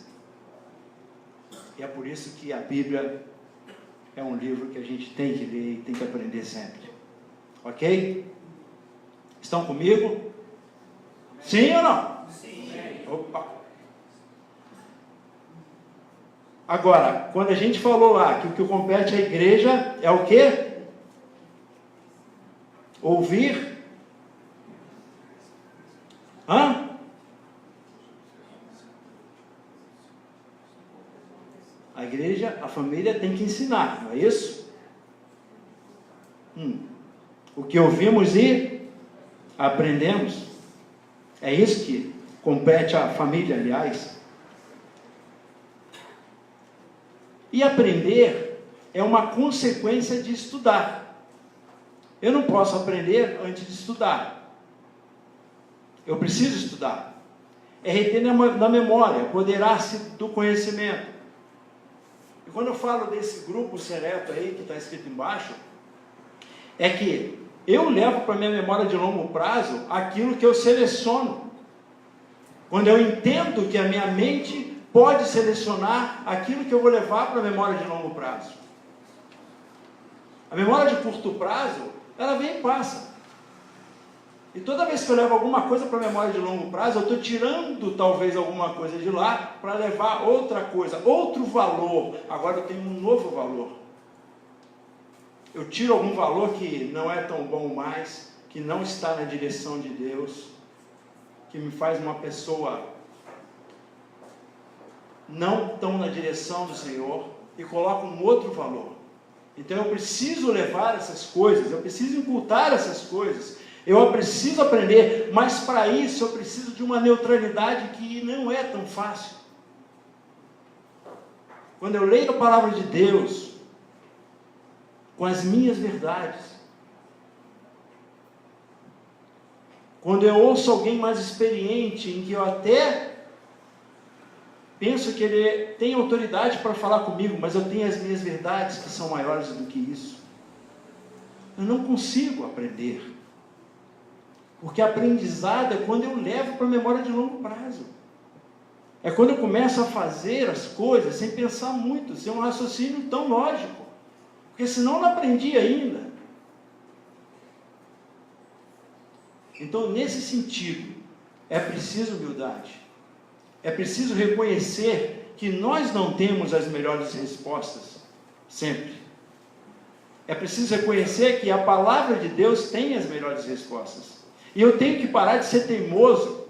E é por isso que a Bíblia é um livro que a gente tem que ler e tem que aprender sempre. Ok? Estão comigo? Sim ou não? Sim. Opa! Agora, quando a gente falou lá que o que compete à igreja é o quê? Ouvir. A igreja, a família tem que ensinar, não é isso? O que ouvimos e aprendemos. É isso que compete à família, aliás. E aprender é uma consequência de estudar. Eu não posso aprender antes de estudar. Eu preciso estudar. É reter na memória, apoderar-se do conhecimento. E quando eu falo desse grupo seleto aí, que está escrito embaixo, é que eu levo para a minha memória de longo prazo aquilo que eu seleciono. Quando eu entendo que a minha mente pode selecionar aquilo que eu vou levar para a memória de longo prazo. A memória de curto prazo, ela vem e passa. E toda vez que eu levo alguma coisa para a memória de longo prazo, eu estou tirando talvez alguma coisa de lá para levar outra coisa, outro valor. Agora eu tenho um novo valor. Eu tiro algum valor que não é tão bom mais, que não está na direção de Deus, que me faz uma pessoa não tão na direção do Senhor, e coloco um outro valor. Então eu preciso levar essas coisas, eu preciso incultar essas coisas, eu preciso aprender, mas para isso eu preciso de uma neutralidade que não é tão fácil. Quando eu leio a palavra de Deus, com as minhas verdades, quando eu ouço alguém mais experiente, em que eu até penso que ele tem autoridade para falar comigo, mas eu tenho as minhas verdades que são maiores do que isso, eu não consigo aprender. Porque aprendizado é quando eu levo para a memória de longo prazo. É quando eu começo a fazer as coisas sem pensar muito, sem um raciocínio tão lógico. Porque senão eu não aprendi ainda. Então, nesse sentido, é preciso humildade. É preciso reconhecer que nós não temos as melhores respostas, sempre. É preciso reconhecer que a palavra de Deus tem as melhores respostas. E eu tenho que parar de ser teimoso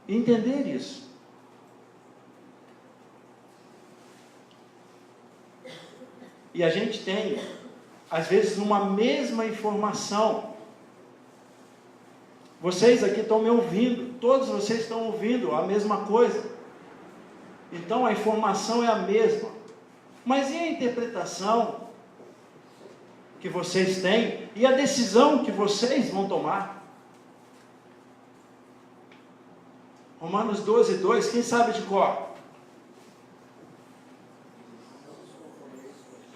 e entender isso. E a gente tem, às vezes, uma mesma informação. Vocês aqui estão me ouvindo, todos vocês estão ouvindo a mesma coisa. Então a informação é a mesma. Mas e a interpretação que vocês têm e a decisão que vocês vão tomar? Romanos 12, 2, quem sabe de cor?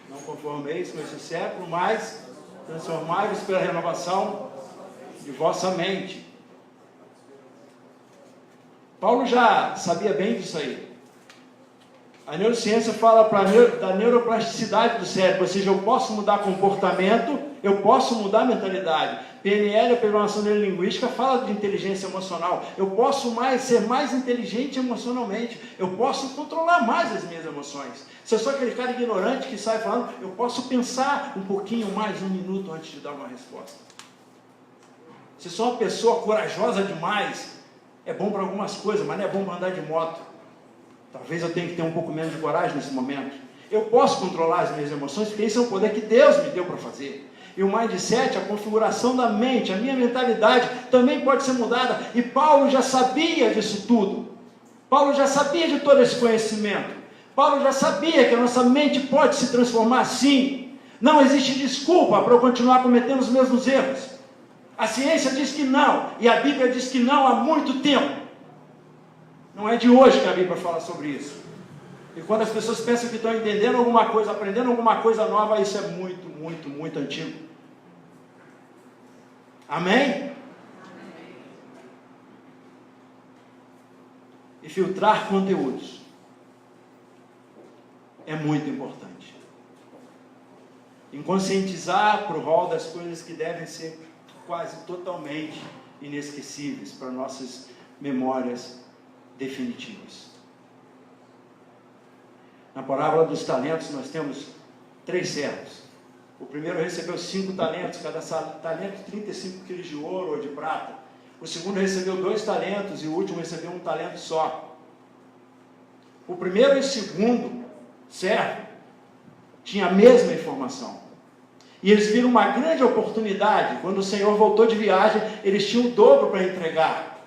Não conformeis com esse século, mas transformai-vos pela renovação de vossa mente. Paulo já sabia bem disso aí. A neurociência fala da neuroplasticidade do cérebro, ou seja, eu posso mudar comportamento, eu posso mudar mentalidade. PNL, a programação neurolinguística, fala de inteligência emocional. Eu posso ser mais inteligente emocionalmente. Eu posso controlar mais as minhas emoções. Se eu sou aquele cara ignorante que sai falando, eu posso pensar um pouquinho mais, 1 minuto antes de dar uma resposta. Se eu sou uma pessoa corajosa demais, é bom para algumas coisas, mas não é bom para andar de moto. Talvez eu tenha que ter um pouco menos de coragem nesse momento. Eu posso controlar as minhas emoções, porque isso é um poder que Deus me deu para fazer. E o mindset, a configuração da mente, a minha mentalidade também pode ser mudada. E Paulo já sabia disso tudo. Paulo já sabia de todo esse conhecimento. Paulo já sabia que a nossa mente pode se transformar sim. Não existe desculpa para eu continuar cometendo os mesmos erros. A ciência diz que não, e a Bíblia diz que não há muito tempo. Não é de hoje que a Bíblia fala sobre isso. E quando as pessoas pensam que estão entendendo alguma coisa, aprendendo alguma coisa nova, isso é muito, muito, muito antigo. Amém? E filtrar conteúdos é muito importante. Em conscientizar para o rol das coisas que devem ser quase totalmente inesquecíveis para nossas memórias definitivas. Na parábola dos talentos nós temos 3 servos. O primeiro recebeu 5 talentos, cada talento 35 quilos de ouro ou de prata. O segundo recebeu 2 talentos e o último recebeu 1 talento só. O primeiro e o segundo servo tinham a mesma informação. E eles viram uma grande oportunidade. Quando o Senhor voltou de viagem, eles tinham o dobro para entregar.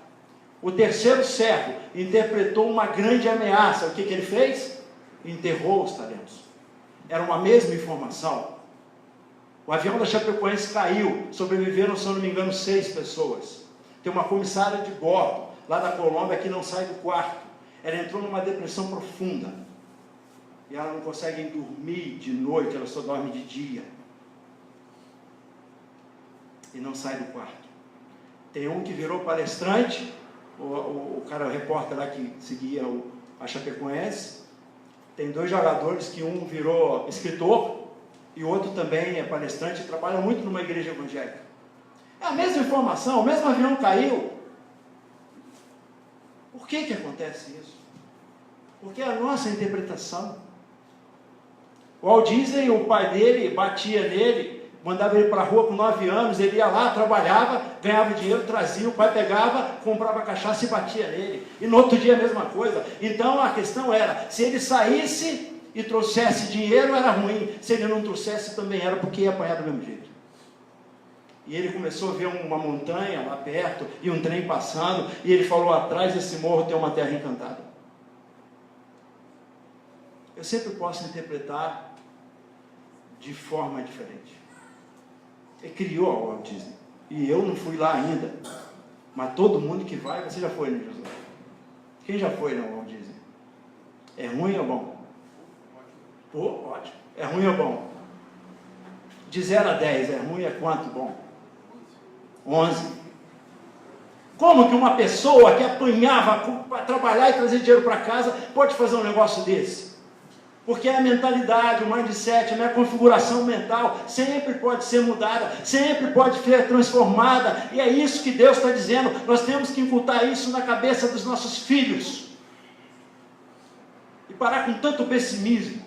O terceiro servo interpretou uma grande ameaça. O que ele fez? Enterrou os talentos. Era uma mesma informação. O avião da Chapecoense caiu. Sobreviveram, se eu não me engano, 6 pessoas. Tem uma comissária de bordo, lá da Colômbia, que não sai do quarto. Ela entrou numa depressão profunda. E ela não consegue dormir de noite, ela só dorme de dia. E não sai do quarto. Tem um que virou palestrante, o cara, o repórter lá que seguia a Chapecoense. Tem 2 jogadores que um virou escritor e o outro também é palestrante e trabalha muito numa igreja evangélica. É a mesma informação, o mesmo avião caiu. Por que acontece isso? Porque é a nossa interpretação. O Walt Disney, o pai dele batia nele, mandava ele para a rua com 9 anos, ele ia lá, trabalhava, ganhava dinheiro, trazia, o pai pegava, comprava cachaça e batia nele. E no outro dia a mesma coisa. Então a questão era, se ele saísse e trouxesse dinheiro era ruim, se ele não trouxesse também era, porque ia apanhar do mesmo jeito. E ele começou a ver uma montanha lá perto, e um trem passando, e ele falou, atrás desse morro tem uma terra encantada. Eu sempre posso interpretar de forma diferente. Ele criou a Walt Disney. E eu não fui lá ainda. Mas todo mundo que vai, você já foi, né, Josué? Quem já foi na Walt Disney? É ruim ou bom? Pô, ótimo. É ruim ou bom? De 0 a 10, é ruim é quanto bom? 11. Como que uma pessoa que apanhava para trabalhar e trazer dinheiro para casa pode fazer um negócio desse? Porque a mentalidade, o mindset, a minha configuração mental sempre pode ser mudada, sempre pode ser transformada. E é isso que Deus está dizendo. Nós temos que incultar isso na cabeça dos nossos filhos. E parar com tanto pessimismo.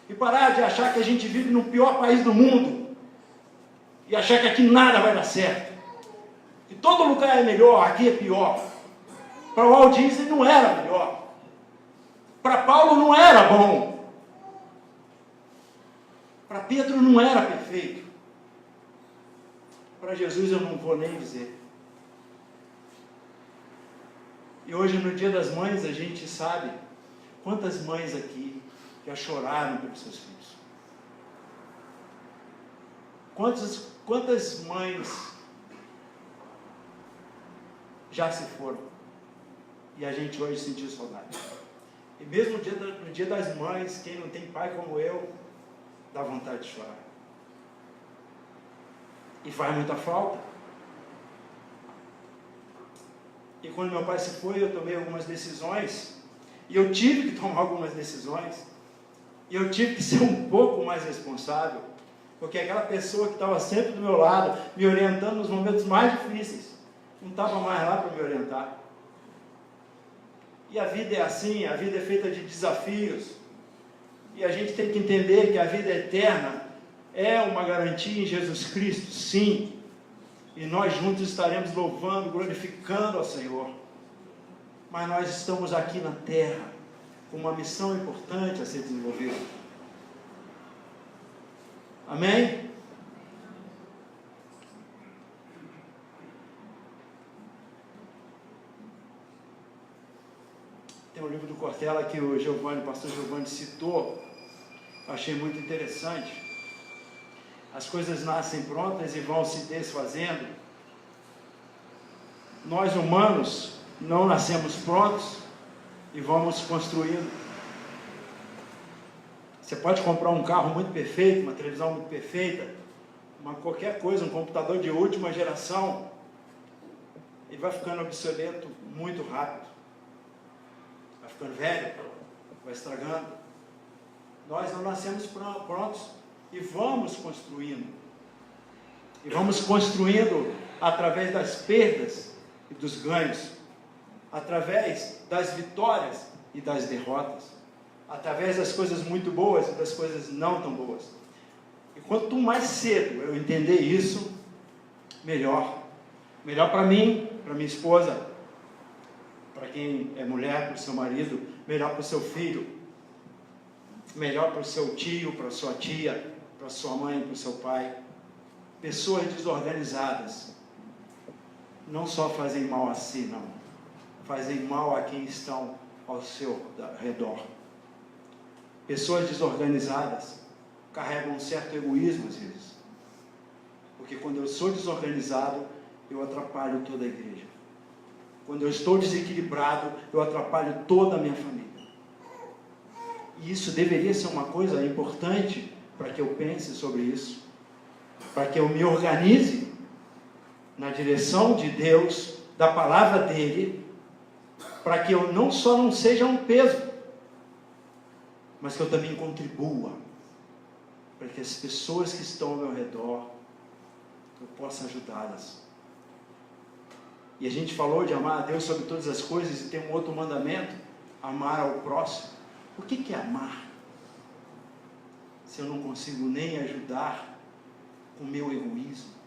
E parar de achar que a gente vive no pior país do mundo. E achar que aqui nada vai dar certo. Que todo lugar é melhor, aqui é pior. Para o Walt Disney não era melhor. Para Paulo não era bom. Para Pedro não era perfeito. Para Jesus eu não vou nem dizer. E hoje, no Dia das Mães, a gente sabe quantas mães aqui já choraram pelos seus filhos. Quantas mães já se foram. E a gente hoje sentiu saudade. E mesmo no dia das mães, quem não tem pai como eu, dá vontade de chorar. E faz muita falta. E quando meu pai se foi, eu tomei algumas decisões. E eu tive que tomar algumas decisões. E eu tive que ser um pouco mais responsável. Porque aquela pessoa que estava sempre do meu lado, me orientando nos momentos mais difíceis, não estava mais lá para me orientar. E a vida é assim, a vida é feita de desafios. E a gente tem que entender que a vida eterna é uma garantia em Jesus Cristo, sim. E nós juntos estaremos louvando, glorificando ao Senhor. Mas nós estamos aqui na terra com uma missão importante a ser desenvolvida. Amém? Tem um livro do Cortella que o pastor Giovanni citou, eu achei muito interessante. As coisas nascem prontas e vão se desfazendo. Nós humanos não nascemos prontos e vamos construindo. Você pode comprar um carro muito perfeito, uma televisão muito perfeita, qualquer coisa, um computador de última geração, e vai ficando obsoleto muito rápido. Vai ficando velho, vai estragando. Nós não nascemos prontos e vamos construindo. E vamos construindo através das perdas e dos ganhos, através das vitórias e das derrotas, através das coisas muito boas e das coisas não tão boas. E quanto mais cedo eu entender isso, melhor. Melhor para mim, para minha esposa, para quem é mulher, para o seu marido, melhor para o seu filho, melhor para o seu tio, para a sua tia, para a sua mãe, para o seu pai. Pessoas desorganizadas não só fazem mal a si, não. Fazem mal a quem estão ao seu redor. Pessoas desorganizadas carregam um certo egoísmo às vezes. Porque quando eu sou desorganizado, eu atrapalho toda a igreja. Quando eu estou desequilibrado, eu atrapalho toda a minha família. E isso deveria ser uma coisa importante para que eu pense sobre isso, para que eu me organize na direção de Deus, da palavra dele, para que eu não só não seja um peso, mas que eu também contribua, para que as pessoas que estão ao meu redor, eu possa ajudá-las. E a gente falou de amar a Deus sobre todas as coisas, e tem um outro mandamento, amar ao próximo. O que é amar? Se eu não consigo nem ajudar com o meu egoísmo.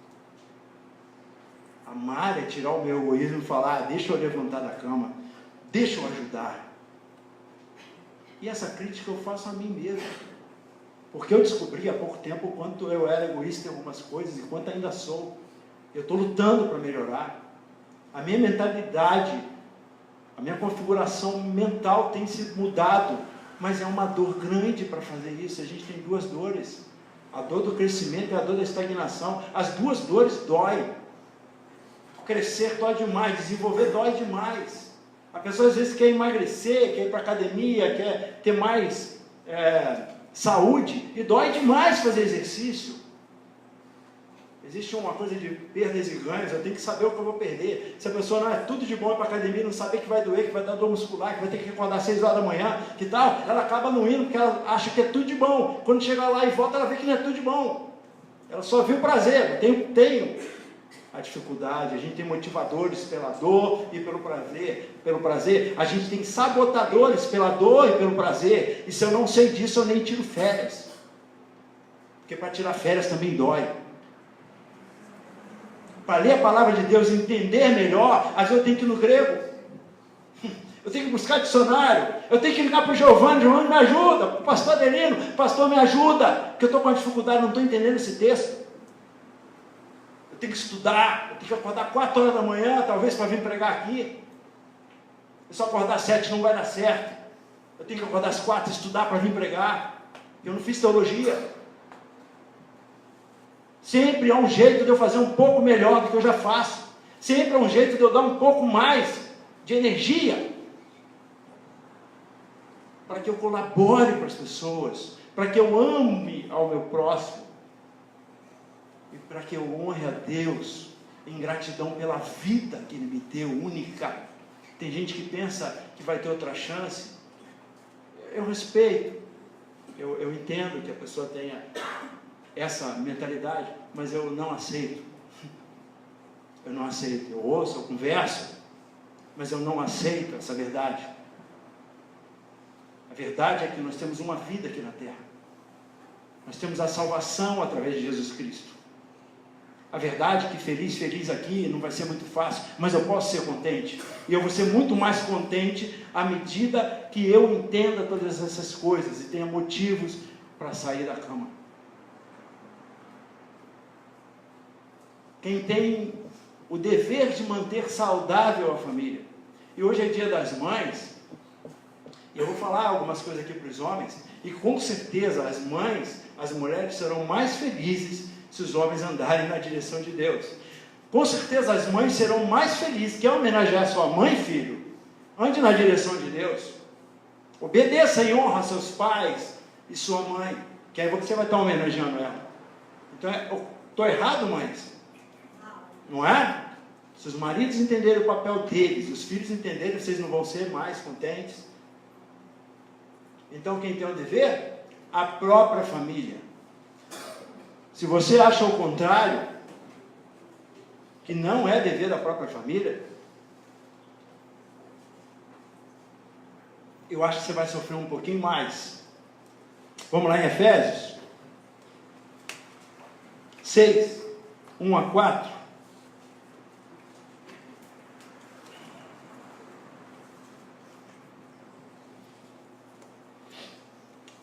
Amar é tirar o meu egoísmo e falar, deixa eu levantar da cama, deixa eu ajudar. E essa crítica eu faço a mim mesmo. Porque eu descobri há pouco tempo o quanto eu era egoísta em algumas coisas e quanto ainda sou. Eu estou lutando para melhorar. A minha mentalidade, a minha configuração mental tem se mudado, mas é uma dor grande para fazer isso. A gente tem duas dores, a dor do crescimento e a dor da estagnação. As duas dores doem. Crescer dói demais, desenvolver dói demais. A pessoa às vezes quer emagrecer, quer ir para a academia, quer ter mais saúde, e dói demais fazer exercício. Existe uma coisa de perdas e ganhos, eu tenho que saber o que eu vou perder. Se a pessoa não é tudo de bom para a academia, não saber que vai doer, que vai dar dor muscular, que vai ter que acordar às 6 horas da manhã, que tal, ela acaba não indo, porque ela acha que é tudo de bom. Quando chegar lá e volta, ela vê que não é tudo de bom. Ela só viu prazer, tem a dificuldade, a gente tem motivadores pela dor e pelo prazer, a gente tem sabotadores pela dor e pelo prazer, e se eu não sei disso, eu nem tiro férias, porque para tirar férias também dói. Para ler a palavra de Deus e entender melhor, às vezes eu tenho que ir no grego, eu tenho que buscar dicionário, eu tenho que ligar para o Giovanni me ajuda, para o pastor Adelino, pastor me ajuda, porque eu estou com uma dificuldade, não estou entendendo esse texto. Eu tenho que estudar, eu tenho que acordar 4 horas da manhã, talvez, para vir pregar aqui. Se eu acordar às 7 não vai dar certo. Eu tenho que acordar às 4 e estudar para vir pregar. Eu não fiz teologia. Sempre há um jeito de eu fazer um pouco melhor do que eu já faço. Sempre há um jeito de eu dar um pouco mais de energia, para que eu colabore para as pessoas, para que eu ame ao meu próximo, e para que eu honre a Deus em gratidão pela vida que Ele me deu, única. Tem gente que pensa que vai ter outra chance. Eu respeito, eu entendo que a pessoa tenha essa mentalidade, mas eu não aceito. Eu não aceito. Eu ouço, eu converso, mas eu não aceito essa verdade. A verdade é que nós temos uma vida aqui na terra. Nós temos a salvação através de Jesus Cristo. A verdade é que feliz aqui não vai ser muito fácil, mas eu posso ser contente. E eu vou ser muito mais contente à medida que eu entenda todas essas coisas e tenha motivos para sair da cama. Quem tem o dever de manter saudável a família. E hoje é dia das mães, e eu vou falar algumas coisas aqui para os homens, e com certeza as mães, as mulheres serão mais felizes se os homens andarem na direção de Deus. Com certeza as mães serão mais felizes. Quer homenagear sua mãe, filho? Ande na direção de Deus. Obedeça e honra seus pais e sua mãe, que aí você vai estar homenageando ela. Então, estou errado, mães? Não é? Se os maridos entenderem o papel deles, os filhos entenderem, vocês não vão ser mais contentes. Então, quem tem o dever? A própria família. Se você acha o contrário, que não é dever da própria família, eu acho que você vai sofrer um pouquinho mais. Vamos lá em Efésios 6, 1 a 4.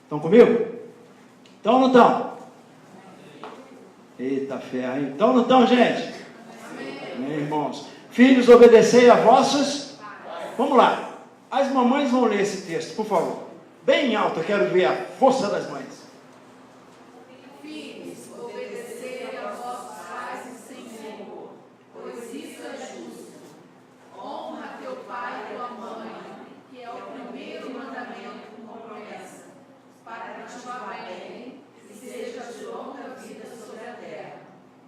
Estão comigo? Estão ou não estão? Eita ferro, hein? Estão ou não estão, gente? Amém, irmãos. Filhos, obedecei a vossos. Vamos lá. As mamães vão ler esse texto, por favor. Bem alto, eu quero ver a força das mães. Filhos, obedecei a vossos pais e Senhor, pois isso é justo. Honra teu pai e tua mãe, que é o primeiro mandamento com promessa, para que te vá bem e sejas de longa vida sobre a terra.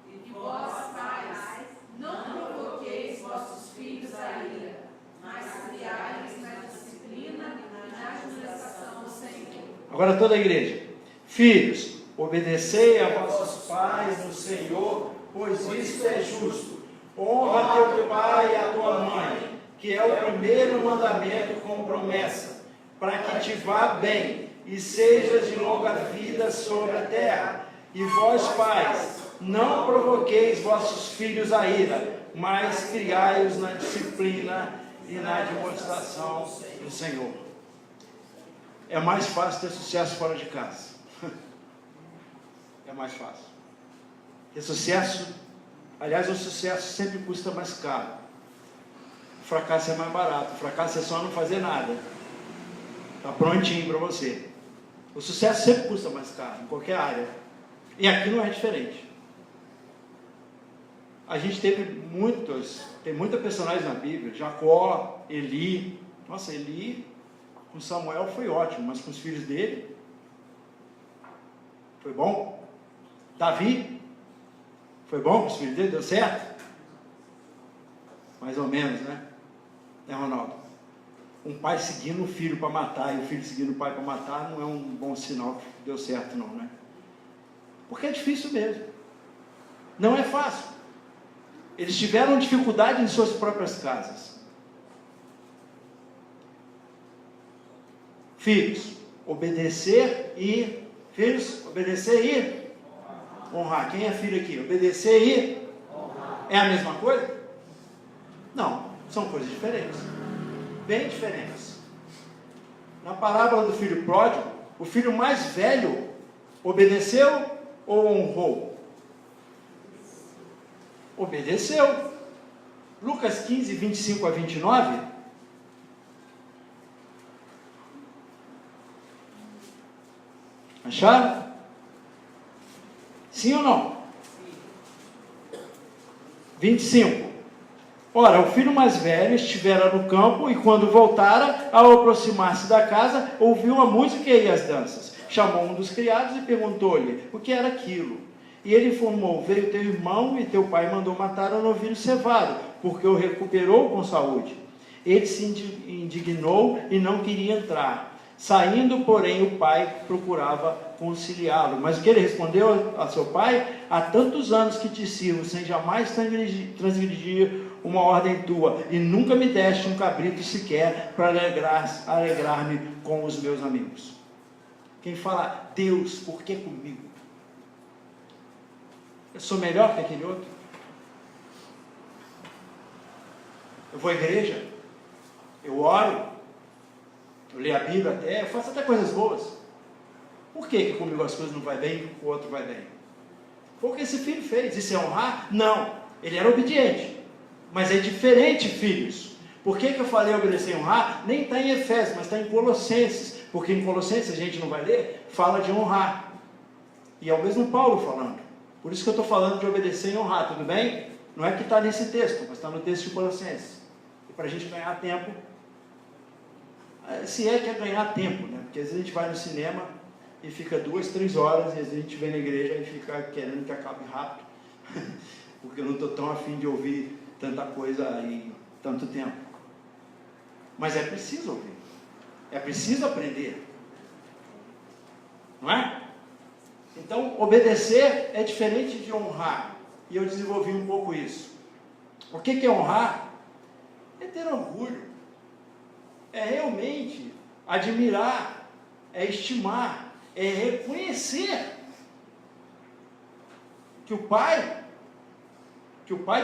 E vós, pais, não provoqueis vossos filhos a ira, mas criai-os na disciplina e na admoestação do Senhor. Agora toda a igreja. Filhos, obedecei a vossos pais no Senhor, pois isso é justo. Honra teu pai e a tua mãe, que é o primeiro mandamento com promessa, para que te vá bem e sejas de longa vida sobre a terra. E vós, pais, não provoqueis vossos filhos a ira, mas criai-os na disciplina e na demonstração do Senhor. É mais fácil ter sucesso fora de casa. É mais fácil. Ter sucesso, aliás, o sucesso sempre custa mais caro. O fracasso é mais barato. O fracasso é só não fazer nada. Está prontinho para você. O sucesso sempre custa mais caro, em qualquer área. E aqui não é diferente. A gente tem muita personagem na Bíblia. Jacó, Eli. Nossa, Eli com Samuel foi ótimo, mas com os filhos dele foi bom. Davi foi bom com os filhos dele, deu certo? Mais ou menos, né? É, Ronaldo? Um pai seguindo o filho para matar e o filho seguindo o pai para matar não é um bom sinal que deu certo não, né? Porque é difícil mesmo. Não é fácil. Eles tiveram dificuldade em suas próprias casas. Filhos, obedecer e honrar. Quem é filho aqui? Obedecer e honrar. É a mesma coisa? Não, são coisas diferentes. Bem diferentes. Na parábola do filho pródigo, o filho mais velho obedeceu ou honrou? Obedeceu. Lucas 15, 25 a 29. Acharam? Sim ou não? 25. Ora, o filho mais velho estivera no campo e quando voltara, ao aproximar-se da casa, ouviu a música e as danças. Chamou um dos criados e perguntou-lhe o que era aquilo. E ele informou: veio teu irmão e teu pai mandou matar o novilho cevado, porque o recuperou com saúde. Ele se indignou e não queria entrar. Saindo, porém, o pai procurava conciliá-lo. Mas o que ele respondeu a seu pai? Há tantos anos que te sirvo, sem jamais transgredir uma ordem tua, e nunca me deste um cabrito sequer para alegrar-me com os meus amigos. Quem fala, Deus, por que comigo? Eu sou melhor que aquele outro? Eu vou à igreja, eu oro, eu leio a Bíblia até, eu faço até coisas boas. Por que comigo as coisas não vai bem e com o outro vai bem? Foi o que esse filho fez. Isso é honrar? Não. Ele era obediente. Mas é diferente, filhos. Por que eu falei obedecer e honrar? Nem está em Efésios, mas está em Colossenses. Porque em Colossenses, a gente não vai ler, fala de honrar. E é o mesmo Paulo falando. Por isso que eu estou falando de obedecer e honrar, tudo bem? Não é que está nesse texto, mas está no texto de Colossenses. E para a gente ganhar tempo, se é que é ganhar tempo, né? Porque às vezes a gente vai no cinema e fica 2, 3 horas, e às vezes a gente vem na igreja e fica querendo que acabe rápido, porque eu não estou tão afim de ouvir tanta coisa em tanto tempo. Mas é preciso ouvir, é preciso aprender, não é? Então, obedecer é diferente de honrar, e eu desenvolvi um pouco isso. O que é honrar? É ter orgulho, é realmente admirar, é estimar, é reconhecer que o pai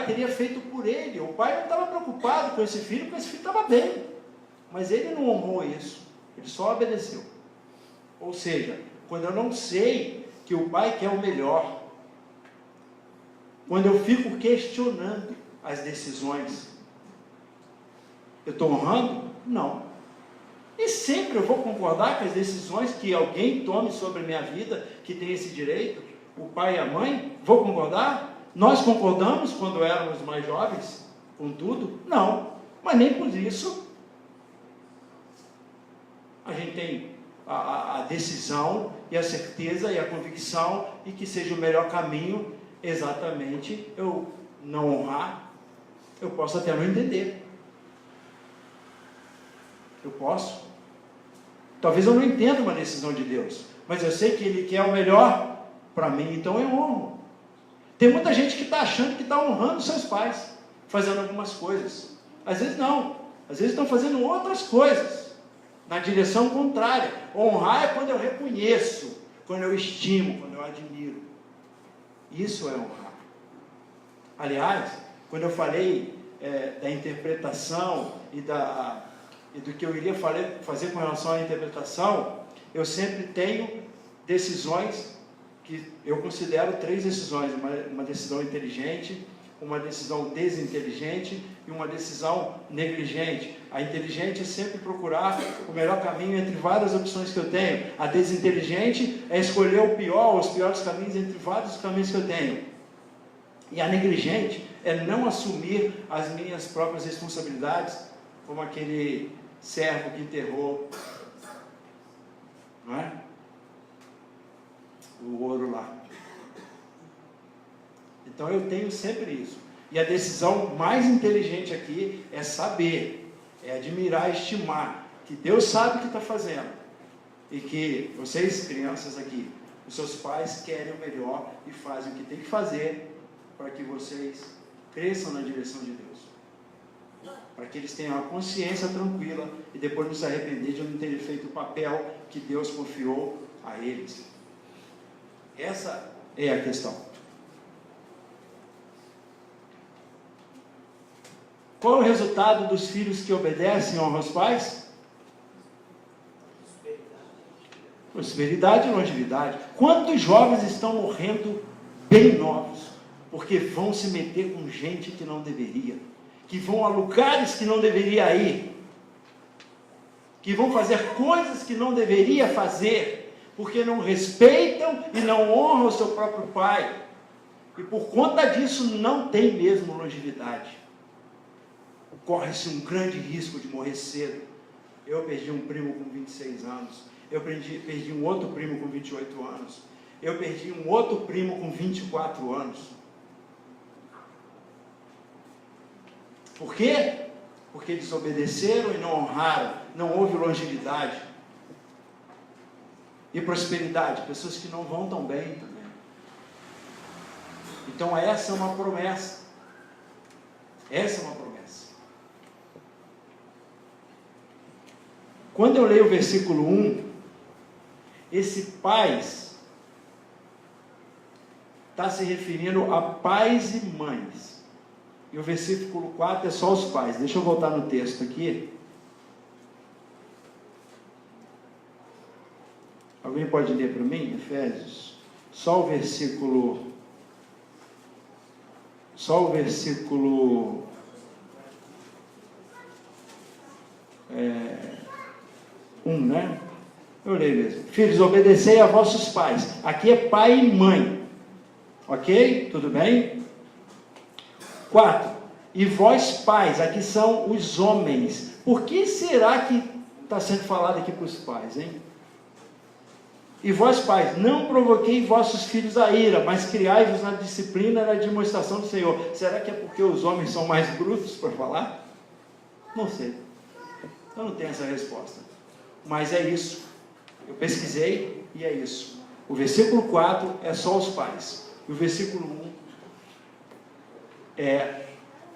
teria feito por ele. O pai não estava preocupado com esse filho, porque esse filho estava bem, mas ele não honrou isso, ele só obedeceu. Ou seja, quando eu não sei que o pai quer o melhor, quando eu fico questionando as decisões, eu estou honrando? Não. E sempre eu vou concordar com as decisões que alguém tome sobre a minha vida, que tem esse direito, o pai e a mãe, vou concordar? Nós concordamos quando éramos mais jovens com tudo? Não, mas nem por isso a gente tem a decisão e a certeza e a convicção e que seja o melhor caminho exatamente eu não honrar. Eu posso até não entender, eu posso. Talvez eu não entenda uma decisão de Deus, mas eu sei que Ele quer o melhor para mim, então eu honro. Tem muita gente que está achando que está honrando seus pais, fazendo algumas coisas. Às vezes não, às vezes estão fazendo outras coisas, na direção contrária. Honrar é quando eu reconheço, quando eu estimo, quando eu admiro. Isso é honrar. Aliás, quando eu falei da interpretação e do que eu iria fazer com relação à interpretação, eu sempre tenho decisões que eu considero 3 decisões: uma decisão inteligente, uma decisão desinteligente e uma decisão negligente. A inteligente é sempre procurar o melhor caminho entre várias opções que eu tenho. A desinteligente é escolher o pior, os piores caminhos entre vários caminhos que eu tenho. E a negligente é não assumir as minhas próprias responsabilidades, como aquele servo que enterrou, não é? O ouro lá. Então eu tenho sempre isso. E a decisão mais inteligente aqui é saber, é admirar, estimar que Deus sabe o que está fazendo e que vocês, crianças aqui, os seus pais querem o melhor e fazem o que tem que fazer para que vocês cresçam na direção de Deus, para que eles tenham a consciência tranquila e depois não se arrepender de não terem feito o papel que Deus confiou a eles. Essa é a questão. Qual é o resultado dos filhos que obedecem e honram os pais? Prosperidade e longevidade. Quantos jovens estão morrendo bem novos, porque vão se meter com gente que não deveria, que vão a lugares que não deveria ir, que vão fazer coisas que não deveria fazer, porque não respeitam e não honram o seu próprio pai, e por conta disso não tem mesmo longevidade. Corre-se um grande risco de morrer cedo. Eu perdi um primo com 26 anos, eu perdi um outro primo com 28 anos, eu perdi um outro primo com 24 anos. Por quê? Porque desobedeceram e não honraram, não houve longevidade. E prosperidade, pessoas que não vão tão bem também. Então essa é uma promessa. Essa é uma promessa. Quando eu leio o versículo 1, esse pais está se referindo a pais e mães. E o versículo 4 é só os pais. Deixa eu voltar no texto aqui. Alguém pode ler para mim, Efésios? Só o versículo 1, né? Eu leio mesmo. Filhos, obedecei a vossos pais. Aqui é pai e mãe. Ok? Tudo bem? 4. E vós pais, aqui são os homens. Por que será que está sendo falado aqui para os pais, hein? E vós pais, não provoquei vossos filhos a ira, mas criai-vos na disciplina e na demonstração do Senhor. Será que é porque os homens são mais brutos para falar? Não sei. Eu não tenho essa resposta. Mas é isso. Eu pesquisei e é isso. O versículo 4 é só os pais. E o versículo 1 é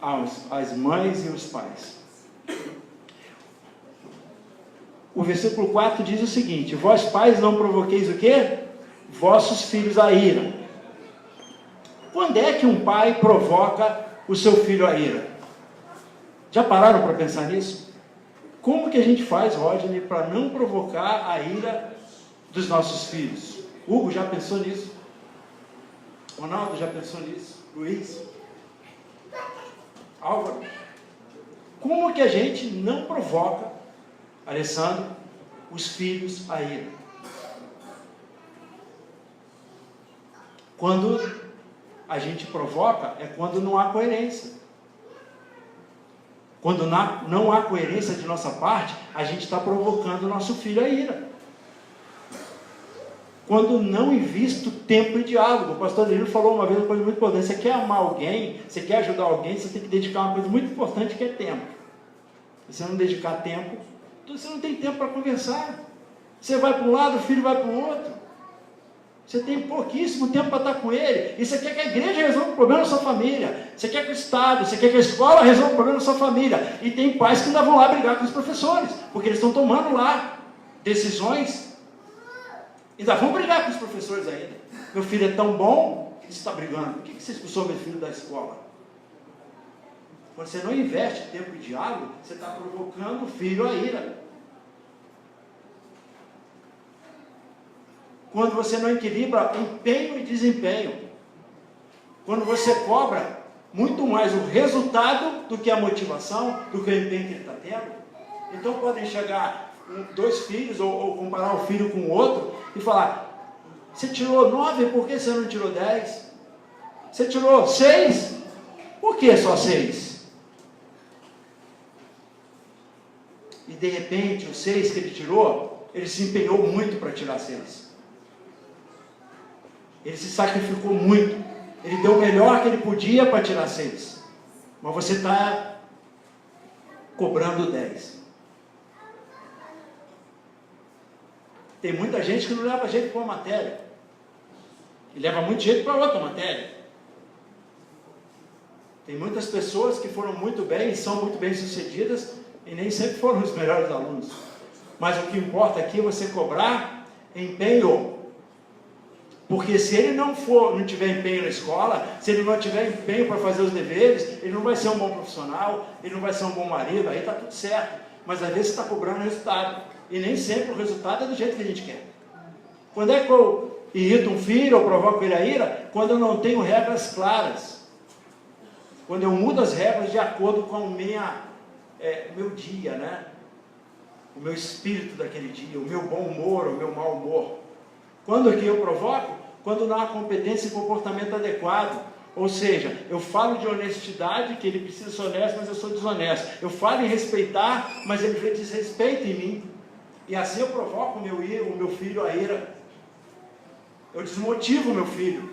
as mães e os pais. O versículo 4 diz o seguinte: vós pais não provoqueis o quê? Vossos filhos a ira. Quando é que um pai provoca o seu filho a ira? Já pararam para pensar nisso? Como que a gente faz, Rodney, para não provocar a ira dos nossos filhos? Hugo já pensou nisso? Ronaldo já pensou nisso? Luiz? Álvaro? Como que a gente não provoca, Alessandro, os filhos a ira? Quando a gente provoca, é quando não há coerência. Quando não há coerência de nossa parte, a gente está provocando o nosso filho a ira. Quando não invisto tempo e diálogo. O pastor Danilo falou uma vez uma coisa muito importante: você quer amar alguém, você quer ajudar alguém, você tem que dedicar uma coisa muito importante, que é tempo. Se você não dedicar tempo, você não tem tempo para conversar. Você vai para um lado, o filho vai para o outro. Você tem pouquíssimo tempo para estar com ele. E você quer que a igreja resolva o problema da sua família. Você quer que o Estado, você quer que a escola resolva o problema da sua família. E tem pais que ainda vão lá brigar com os professores, porque eles estão tomando lá decisões. Ainda vão brigar com os professores ainda. Meu filho é tão bom que você está brigando. Por que você expulsou meu filho da escola? Quando você não investe tempo e diálogo, você está provocando o filho a ira. Quando você não equilibra empenho e desempenho. Quando você cobra muito mais o resultado do que a motivação, do que o empenho que ele está tendo. Então podem chegar dois filhos, ou comparar o filho com o outro, e falar: você tirou 9, por que você não tirou 10? Você tirou 6, por que só 6? E de repente, os 6 que ele tirou, ele se empenhou muito para tirar 6. Ele se sacrificou muito. Ele deu o melhor que ele podia para tirar 6. Mas você está cobrando 10. Tem muita gente que não leva jeito para uma matéria. E leva muito jeito para outra matéria. Tem muitas pessoas que foram muito bem e são muito bem sucedidas e nem sempre foram os melhores alunos. Mas o que importa aqui é você cobrar empenho. Porque se ele não tiver empenho na escola, se ele não tiver empenho para fazer os deveres, ele não vai ser um bom profissional, ele não vai ser um bom marido, aí está tudo certo. Mas às vezes você está cobrando resultado. E nem sempre o resultado é do jeito que a gente quer. Quando é que eu irrito um filho ou provoco ele a ira? Quando eu não tenho regras claras. Quando eu mudo as regras de acordo com o meu dia, né? O meu espírito daquele dia, o meu bom humor, o meu mau humor. Quando que eu provoco? Quando não há competência e comportamento adequado. Ou seja, eu falo de honestidade, que ele precisa ser honesto, mas eu sou desonesto. Eu falo em respeitar, mas ele vê desrespeito em mim. E assim eu provoco o meu filho a ira. Eu desmotivo o meu filho.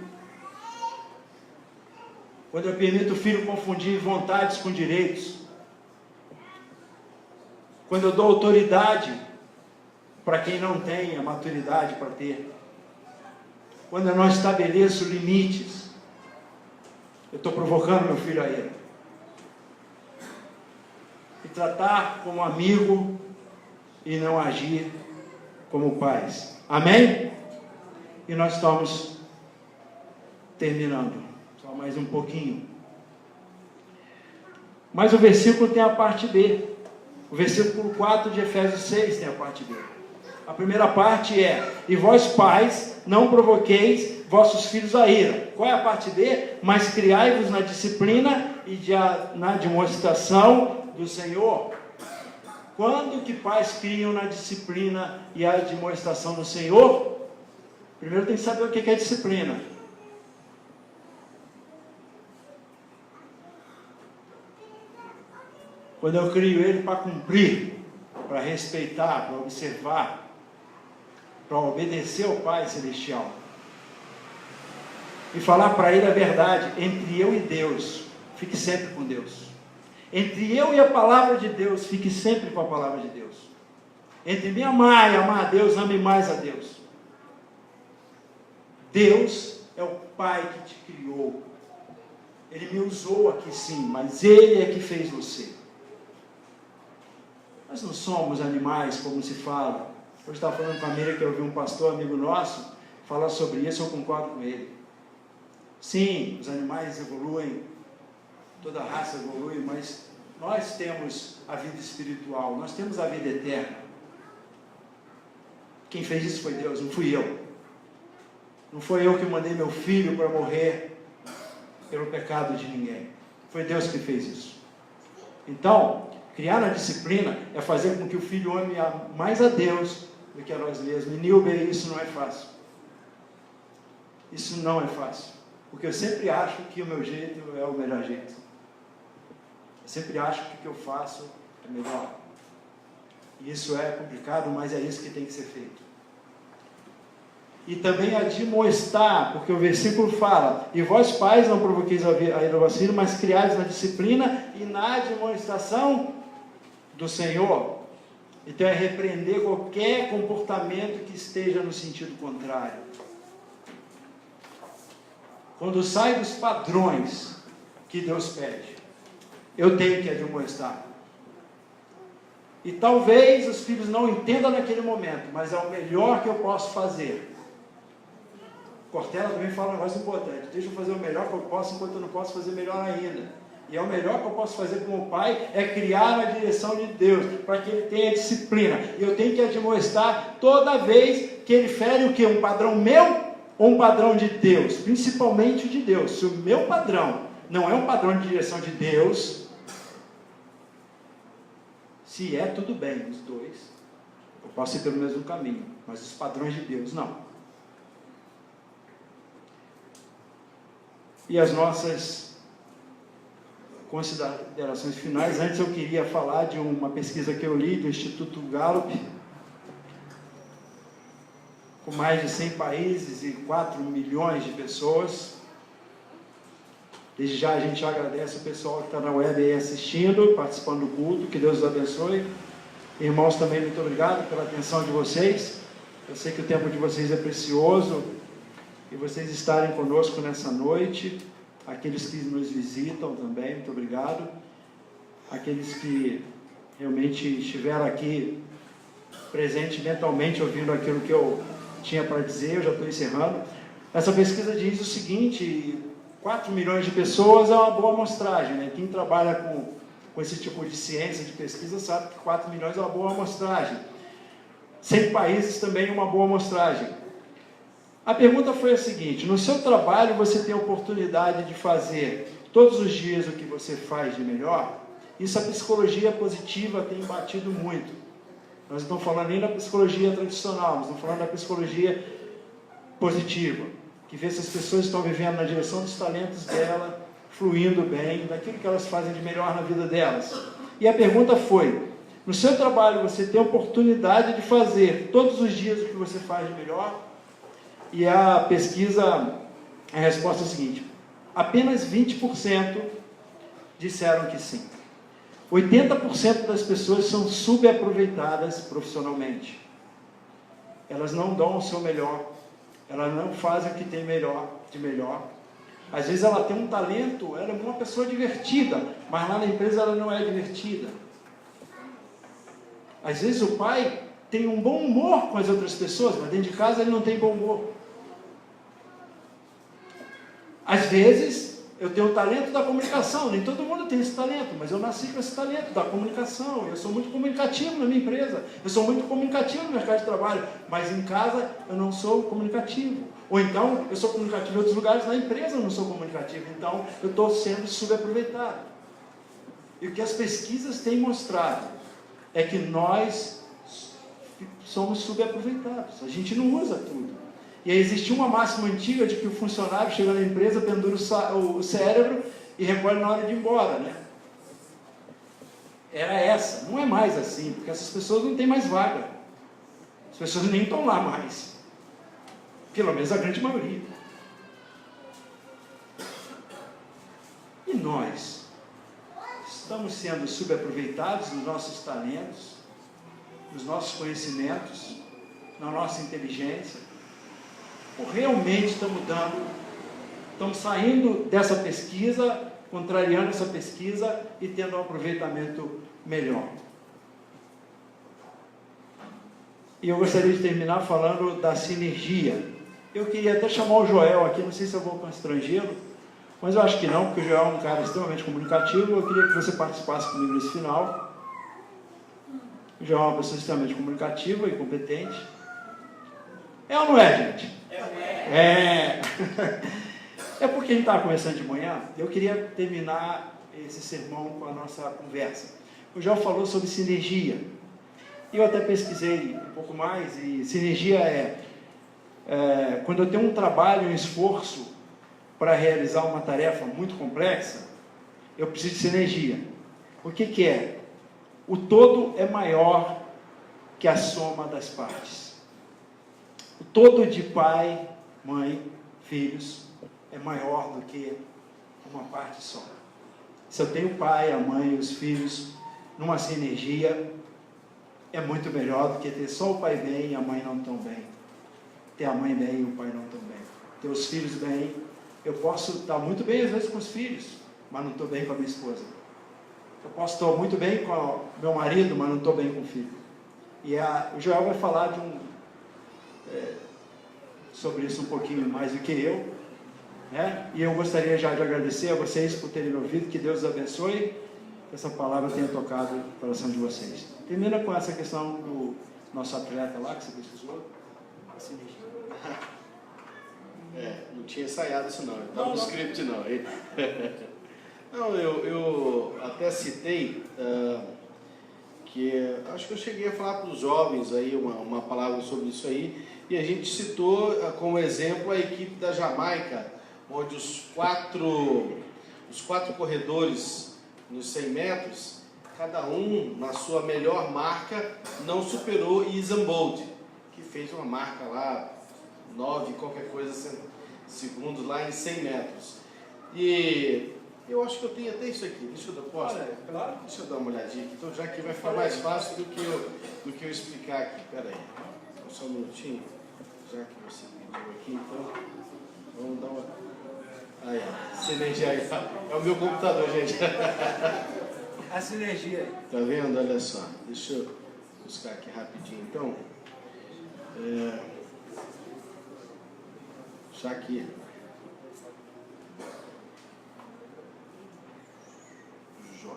Quando eu permito o filho confundir vontades com direitos. Quando eu dou autoridade para quem não tem a maturidade para ter. Quando eu não estabeleço limites, eu estou provocando meu filho a ira. E tratar como amigo e não agir como pais. Amém? E nós estamos terminando, só mais um pouquinho. Mas o versículo tem a parte B. O versículo 4 de Efésios 6 tem a parte B. A primeira parte é: e vós pais, não provoqueis vossos filhos a ira. Qual é a parte B? Mas criai-vos na disciplina e na demonstração do Senhor. Quando que pais criam na disciplina e a demonstração do Senhor? Primeiro tem que saber o que é disciplina. Quando eu crio ele para cumprir, para respeitar, para observar, para obedecer ao Pai Celestial. E falar para ele a verdade, entre eu e Deus, fique sempre com Deus. Entre eu e a palavra de Deus, fique sempre com a palavra de Deus. Entre me amar e amar a Deus, ame mais a Deus. Deus é o Pai que te criou. Ele me usou aqui sim, mas Ele é que fez você. Nós não somos animais, como se fala. Hoje estava falando com a Miriam que eu ouvi um pastor amigo nosso falar sobre isso, eu concordo com ele. Sim, os animais evoluem, toda a raça evolui, mas nós temos a vida espiritual, nós temos a vida eterna. Quem fez isso foi Deus, não fui eu. Não foi eu que mandei meu filho para morrer pelo pecado de ninguém. Foi Deus que fez isso. Então, criar na disciplina é fazer com que o filho ame mais a Deus do que a nós mesmos. E Nilber, isso não é fácil. Isso não é fácil. Porque eu sempre acho que o meu jeito é o melhor jeito. Eu sempre acho que o que eu faço é melhor. E isso é complicado, mas é isso que tem que ser feito. E também admoestar, porque o versículo fala: e vós pais não provoqueis a ira do vosso filho, mas criais na disciplina e na admoestação do Senhor. Então é repreender qualquer comportamento que esteja no sentido contrário. Quando sai dos padrões que Deus pede, eu tenho que admoestar. E talvez os filhos não entendam naquele momento, mas é o melhor que eu posso fazer. Cortella também fala um negócio importante: deixa eu fazer o melhor que eu posso, enquanto eu não posso fazer melhor ainda. E é o melhor que eu posso fazer como pai, é criar na direção de Deus, para que ele tenha disciplina. E eu tenho que admoestar toda vez que ele fere o quê? Um padrão meu ou um padrão de Deus? Principalmente o de Deus. Se o meu padrão não é um padrão de direção de Deus, se é, tudo bem, os dois, eu posso ir pelo mesmo caminho, mas os padrões de Deus não. E as nossas considerações finais. Antes eu queria falar de uma pesquisa que eu li do Instituto Gallup, com mais de 100 países e 4 milhões de pessoas. Desde já a gente agradece o pessoal que está na web aí assistindo, participando do culto, que Deus os abençoe. Irmãos, também muito obrigado pela atenção de vocês. Eu sei que o tempo de vocês é precioso, e vocês estarem conosco nessa noite, aqueles que nos visitam também, muito obrigado, aqueles que realmente estiveram aqui presente mentalmente, ouvindo aquilo que eu tinha para dizer. Eu já estou encerrando. Essa pesquisa diz o seguinte: 4 milhões de pessoas é uma boa amostragem, né? Quem trabalha com esse tipo de ciência, de pesquisa, sabe que 4 milhões é uma boa amostragem. 100 países também é uma boa amostragem. A pergunta foi a seguinte: no seu trabalho você tem a oportunidade de fazer todos os dias o que você faz de melhor? Isso a psicologia positiva tem batido muito. Nós não estamos falando nem da psicologia tradicional, nós estamos falando da psicologia positiva, que vê se as pessoas estão vivendo na direção dos talentos dela, fluindo bem, daquilo que elas fazem de melhor na vida delas. E a pergunta foi: no seu trabalho você tem a oportunidade de fazer todos os dias o que você faz de melhor? E a pesquisa, a resposta é a seguinte: apenas 20% disseram que sim. 80% das pessoas são subaproveitadas profissionalmente. Elas não dão o seu melhor, elas não fazem o que tem de melhor. Às vezes ela tem um talento, ela é uma pessoa divertida, mas lá na empresa ela não é divertida. Às vezes o pai tem um bom humor com as outras pessoas, mas dentro de casa ele não tem bom humor. Às vezes, eu tenho o talento da comunicação, nem todo mundo tem esse talento, mas eu nasci com esse talento da comunicação, eu sou muito comunicativo na minha empresa, eu sou muito comunicativo no mercado de trabalho, mas em casa eu não sou comunicativo. Ou então, eu sou comunicativo em outros lugares, na empresa eu não sou comunicativo, então eu estou sendo subaproveitado. E o que as pesquisas têm mostrado é que nós somos subaproveitados, a gente não usa tudo. E aí existia uma máxima antiga de que o funcionário chega na empresa, pendura o cérebro e recolhe na hora de ir embora, né? Era essa, não é mais assim, porque essas pessoas não têm mais vaga. As pessoas nem estão lá mais. Pelo menos a grande maioria. E nós? Estamos sendo subaproveitados nos nossos talentos, nos nossos conhecimentos, na nossa inteligência? Ou realmente estamos saindo dessa pesquisa, contrariando essa pesquisa e tendo um aproveitamento melhor? E eu gostaria de terminar falando da sinergia. Eu queria até chamar o Joel aqui, não sei se eu vou constrangê-lo, mas eu acho que não, porque o Joel é um cara extremamente comunicativo. Eu queria que você participasse comigo nesse final. O Joel é uma pessoa extremamente comunicativa e competente. É ou não é, gente? É. É porque a gente estava conversando de manhã. Eu queria terminar esse sermão com a nossa conversa. O Joel falou sobre sinergia. Eu até pesquisei um pouco mais, e sinergia é quando eu tenho um trabalho, um esforço para realizar uma tarefa muito complexa, eu preciso de sinergia. O que é? O todo é maior que a soma das partes. O todo de pai, mãe, filhos é maior do que uma parte só. Se eu tenho o pai, a mãe e os filhos numa sinergia, é muito melhor do que ter só o pai bem e a mãe não tão bem. Ter a mãe bem e o pai não tão bem. Ter os filhos bem. Eu posso estar muito bem às vezes com os filhos, mas não estou bem com a minha esposa. Eu posso estar muito bem com o meu marido, mas não estou bem com o filho. E o Joel vai falar sobre isso um pouquinho mais do que eu, né? E eu gostaria já de agradecer a vocês por terem me ouvido. Que Deus os abençoe, que essa palavra tenha tocado o coração de vocês. Termina com essa questão do nosso atleta lá, que você pesquisou. Não tinha ensaiado isso não estava no script não. Não, eu até citei que acho que eu cheguei a falar para os jovens aí uma palavra sobre isso aí, e a gente citou como exemplo a equipe da Jamaica, onde os quatro corredores nos 100 metros, cada um na sua melhor marca, não superou Usain Bolt, que fez uma marca lá, 9 qualquer coisa segundos lá em 100 metros. E eu acho que eu tenho até isso aqui. Deixa eu dar uma olhadinha aqui, então, já que vai ficar mais fácil do que eu explicar aqui. Espera aí, só um minutinho, já que você pediu aqui, então vamos dar uma... Aí, sinergia aí. É o meu computador, gente. A sinergia aí. Tá vendo? Olha só, deixa eu buscar aqui rapidinho, então. Já aqui. Joia.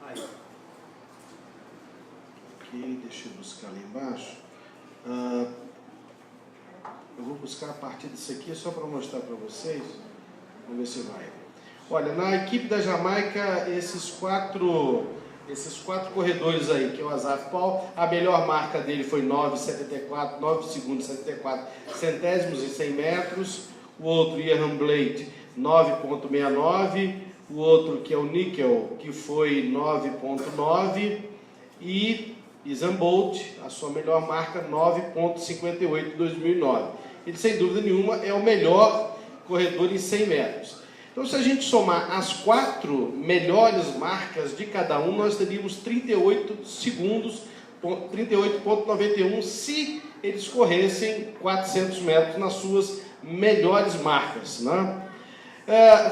Aí. Ok, deixa eu buscar ali embaixo. Eu vou buscar a partir disso aqui só para mostrar para vocês. Vamos ver se vai. Olha, na equipe da Jamaica, esses quatro corredores aí, que é o Asaf Paul, a melhor marca dele foi 9,74, 9 segundos 74 centésimos em 100 metros. O outro, Ian Blade, 9,69. O outro, que é o Nickel, que foi 9,9. E Usain Bolt, a sua melhor marca, 9,58 em 2009. Ele, sem dúvida nenhuma, é o melhor corredor em 100 metros. Então, se a gente somar as 4 melhores marcas de cada um, nós teríamos 38 segundos, 38,91, se eles corressem 400 metros nas suas melhores marcas, né?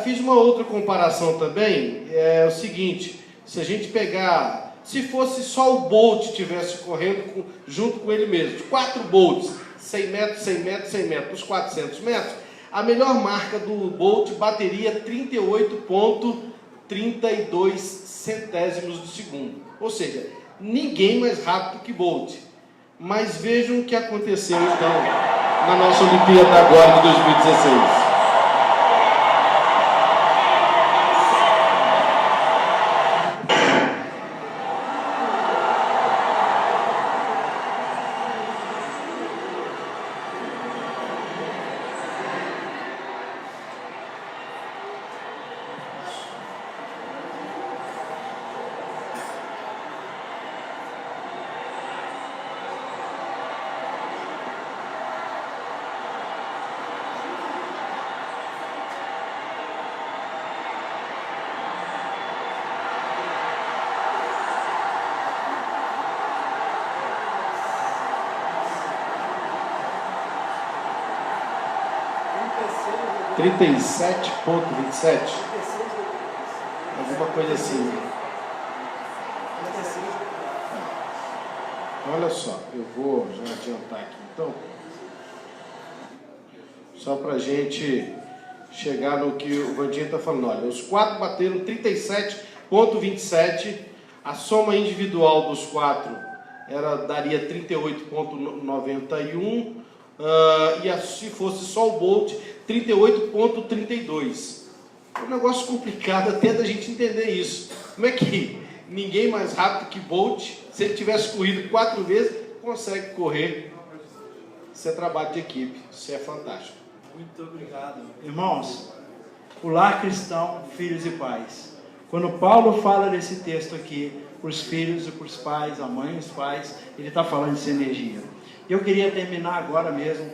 Fiz uma outra comparação também, é o seguinte: se a gente pegar se fosse só o Bolt estivesse correndo junto com ele mesmo, 4 Bolts, 100 metros, 100 metros, 100 metros, os 400 metros, a melhor marca do Bolt bateria 38,32 centésimos de segundo. Ou seja, ninguém mais rápido que Bolt. Mas vejam o que aconteceu então na nossa Olimpíada agora de 2016. 37,27. Alguma coisa assim. Olha só, eu vou já adiantar aqui então. Só para a gente chegar no que o Vandinho está falando. Olha, os 4 bateram 37,27. A soma individual dos 4 daria 38,91. Se fosse só o Bolt, 38,32. É um negócio complicado até da gente entender isso. Como é que ninguém mais rápido que Bolt, se ele tivesse corrido 4 vezes, consegue correr? Isso é trabalho de equipe, isso é fantástico. Muito obrigado. Irmãos, o lar cristão, filhos e pais. Quando Paulo fala desse texto aqui, para os filhos e para os pais, a mãe e os pais, ele está falando de sinergia. Eu queria terminar agora mesmo,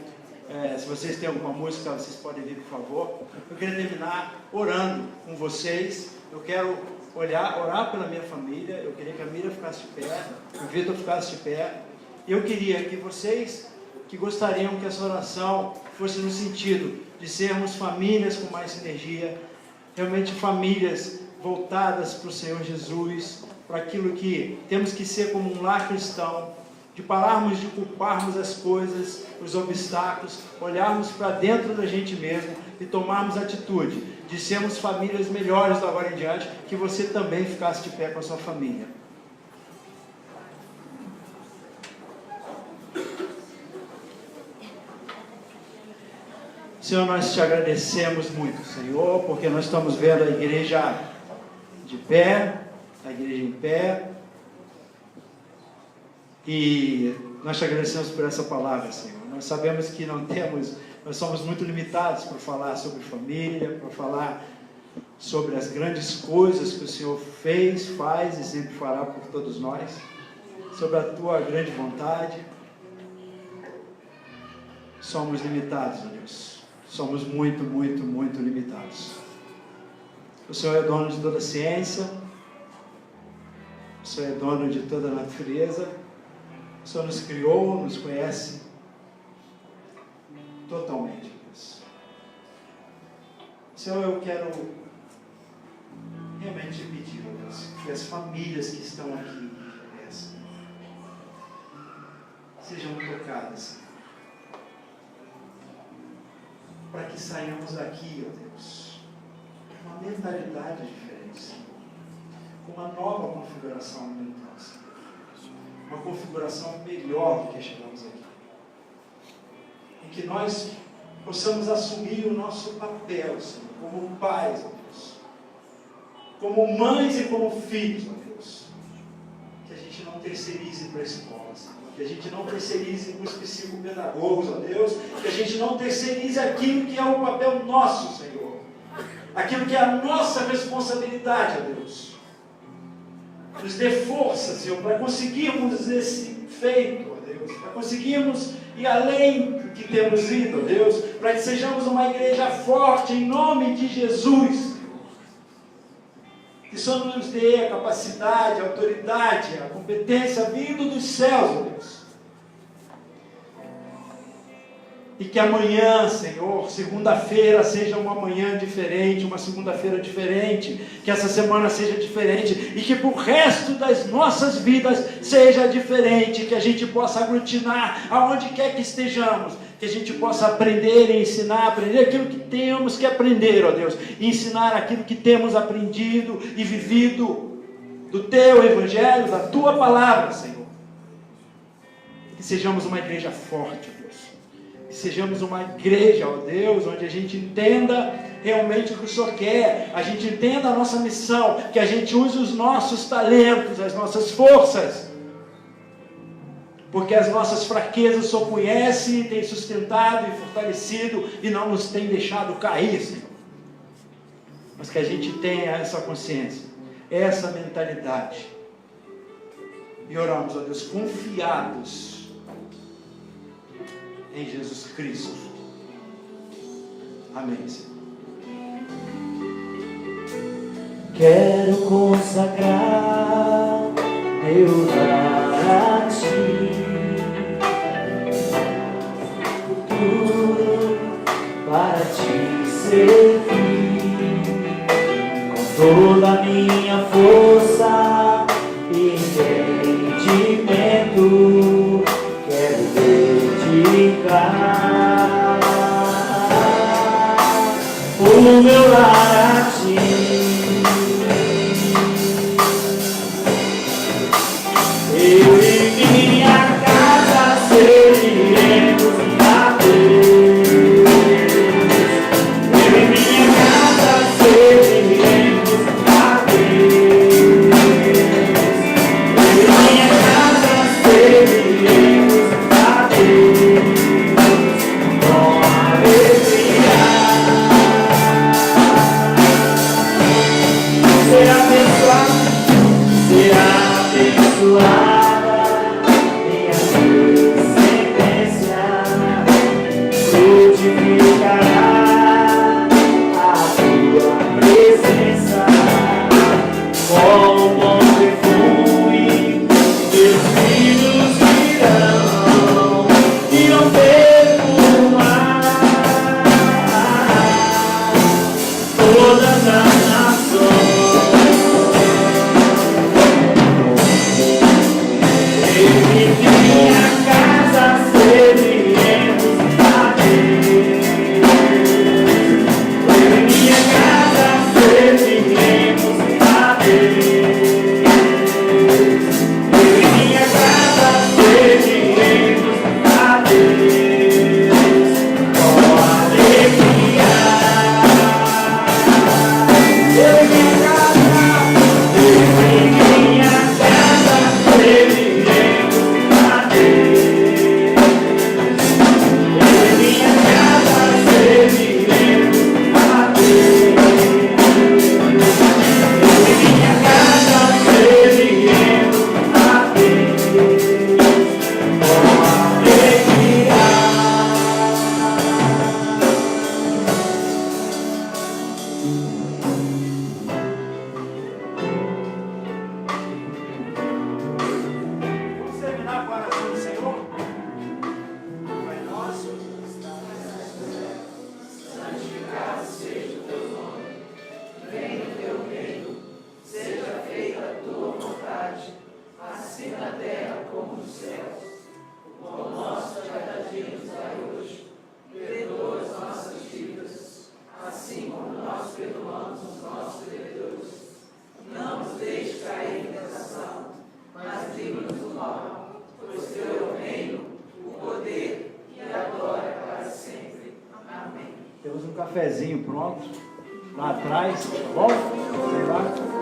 se vocês têm alguma música, vocês podem vir, por favor. Eu queria terminar orando com vocês. Eu quero orar pela minha família. Eu queria que a Mira ficasse de pé, o Vitor ficasse de pé. Eu queria que vocês, que gostariam que essa oração fosse no sentido de sermos famílias com mais sinergia, realmente famílias voltadas para o Senhor Jesus, para aquilo que temos que ser como um lar cristão, de pararmos de culparmos as coisas, os obstáculos, olharmos para dentro da gente mesmo e tomarmos atitude de sermos famílias melhores da agora em diante, que você também ficasse de pé com a sua família. Senhor, nós te agradecemos muito, Senhor, porque nós estamos vendo a igreja de pé, a igreja em pé, e nós te agradecemos por essa palavra, Senhor. Nós sabemos que nós somos muito limitados para falar sobre família, para falar sobre as grandes coisas que o Senhor fez, faz e sempre fará por todos nós, sobre a tua grande vontade. Somos limitados, ó Deus. Somos muito, muito, muito limitados. O Senhor é dono de toda a ciência, o Senhor é dono de toda a natureza, o Senhor nos criou, nos conhece totalmente, Deus. Senhor, eu quero realmente pedir, Deus, que as famílias que estão aqui sejam tocadas, Senhor, para que saiamos daqui, ó Deus, com uma mentalidade diferente, Senhor, com uma nova configuração mental, Senhor, uma configuração melhor do que chegamos aqui, em que nós possamos assumir o nosso papel, Senhor, como pais, ó Deus, como mães e como filhos, ó Deus, que a gente não terceirize para a escola, Senhor, que a gente não terceirize para os psicopedagogos, ó Deus, que a gente não terceirize aquilo que é o papel nosso, Senhor, aquilo que é a nossa responsabilidade, ó Deus. Nos dê força, Senhor, para conseguirmos esse feito, ó Deus, para conseguirmos ir além do que temos ido, ó Deus, para que sejamos uma igreja forte em nome de Jesus, Senhor. Que o Senhor nos dê a capacidade, a autoridade, a competência vindo dos céus, ó Deus. E E que amanhã, Senhor, segunda-feira, seja uma manhã diferente, uma segunda-feira diferente, que essa semana seja diferente, e que pro resto das nossas vidas seja diferente, que a gente possa aglutinar aonde quer que estejamos, que a gente possa aprender e ensinar, aprender aquilo que temos que aprender, ó Deus, e ensinar aquilo que temos aprendido e vivido do Teu Evangelho, da Tua Palavra, Senhor. Que sejamos uma igreja forte, ó Deus. Que sejamos uma igreja, ó Deus, onde a gente entenda realmente o que o Senhor quer, a gente entenda a nossa missão, que a gente use os nossos talentos, as nossas forças, porque as nossas fraquezas o Senhor conhece, tem sustentado e fortalecido e não nos tem deixado cair, Senhor. Mas que a gente tenha essa consciência, essa mentalidade, e oramos, ó Deus, confiados em Jesus Cristo. Amém, Senhor. Quero consagrar meu lar a Ti, tudo para Te servir, com toda a minha força e entendimento. Quero dedicar o meu lar a Ti. Eu e minha casa serviremos a Deus. Eu e minha casa serviremos a Deus. Eu e minha casa serviremos a Deus com alegria. Será abençoado, será abençoada minha descendência, frutificará a Tua presença, com um bom perfume, meus filhos irão perfumar todas as nações. Minha casa serviremos a Deus. Minha casa serviremos a Deus. Minha casa serviremos a Deus com alegria. Eu e minha casa serviremos a Deus. Minha casa serviremos a Deus. Minha casa serviremos a Deus com alegria. Vamos terminar com a oração do Senhor? Pai nosso, Santificado seja o Teu nome. Venha o Teu reino. Seja feita a Tua vontade, assim na terra como nos céus. O pão nosso de cada dia nos dai hoje. Perdoa as nossas dívidas, assim como nós perdoamos os nossos devedores. Não nos deixe cair em tentação, mas livra-nos do mal, pois Teu é o reino, o poder e a glória para sempre. Amém. temos um cafezinho pronto lá atrás, tá bom? Sei lá.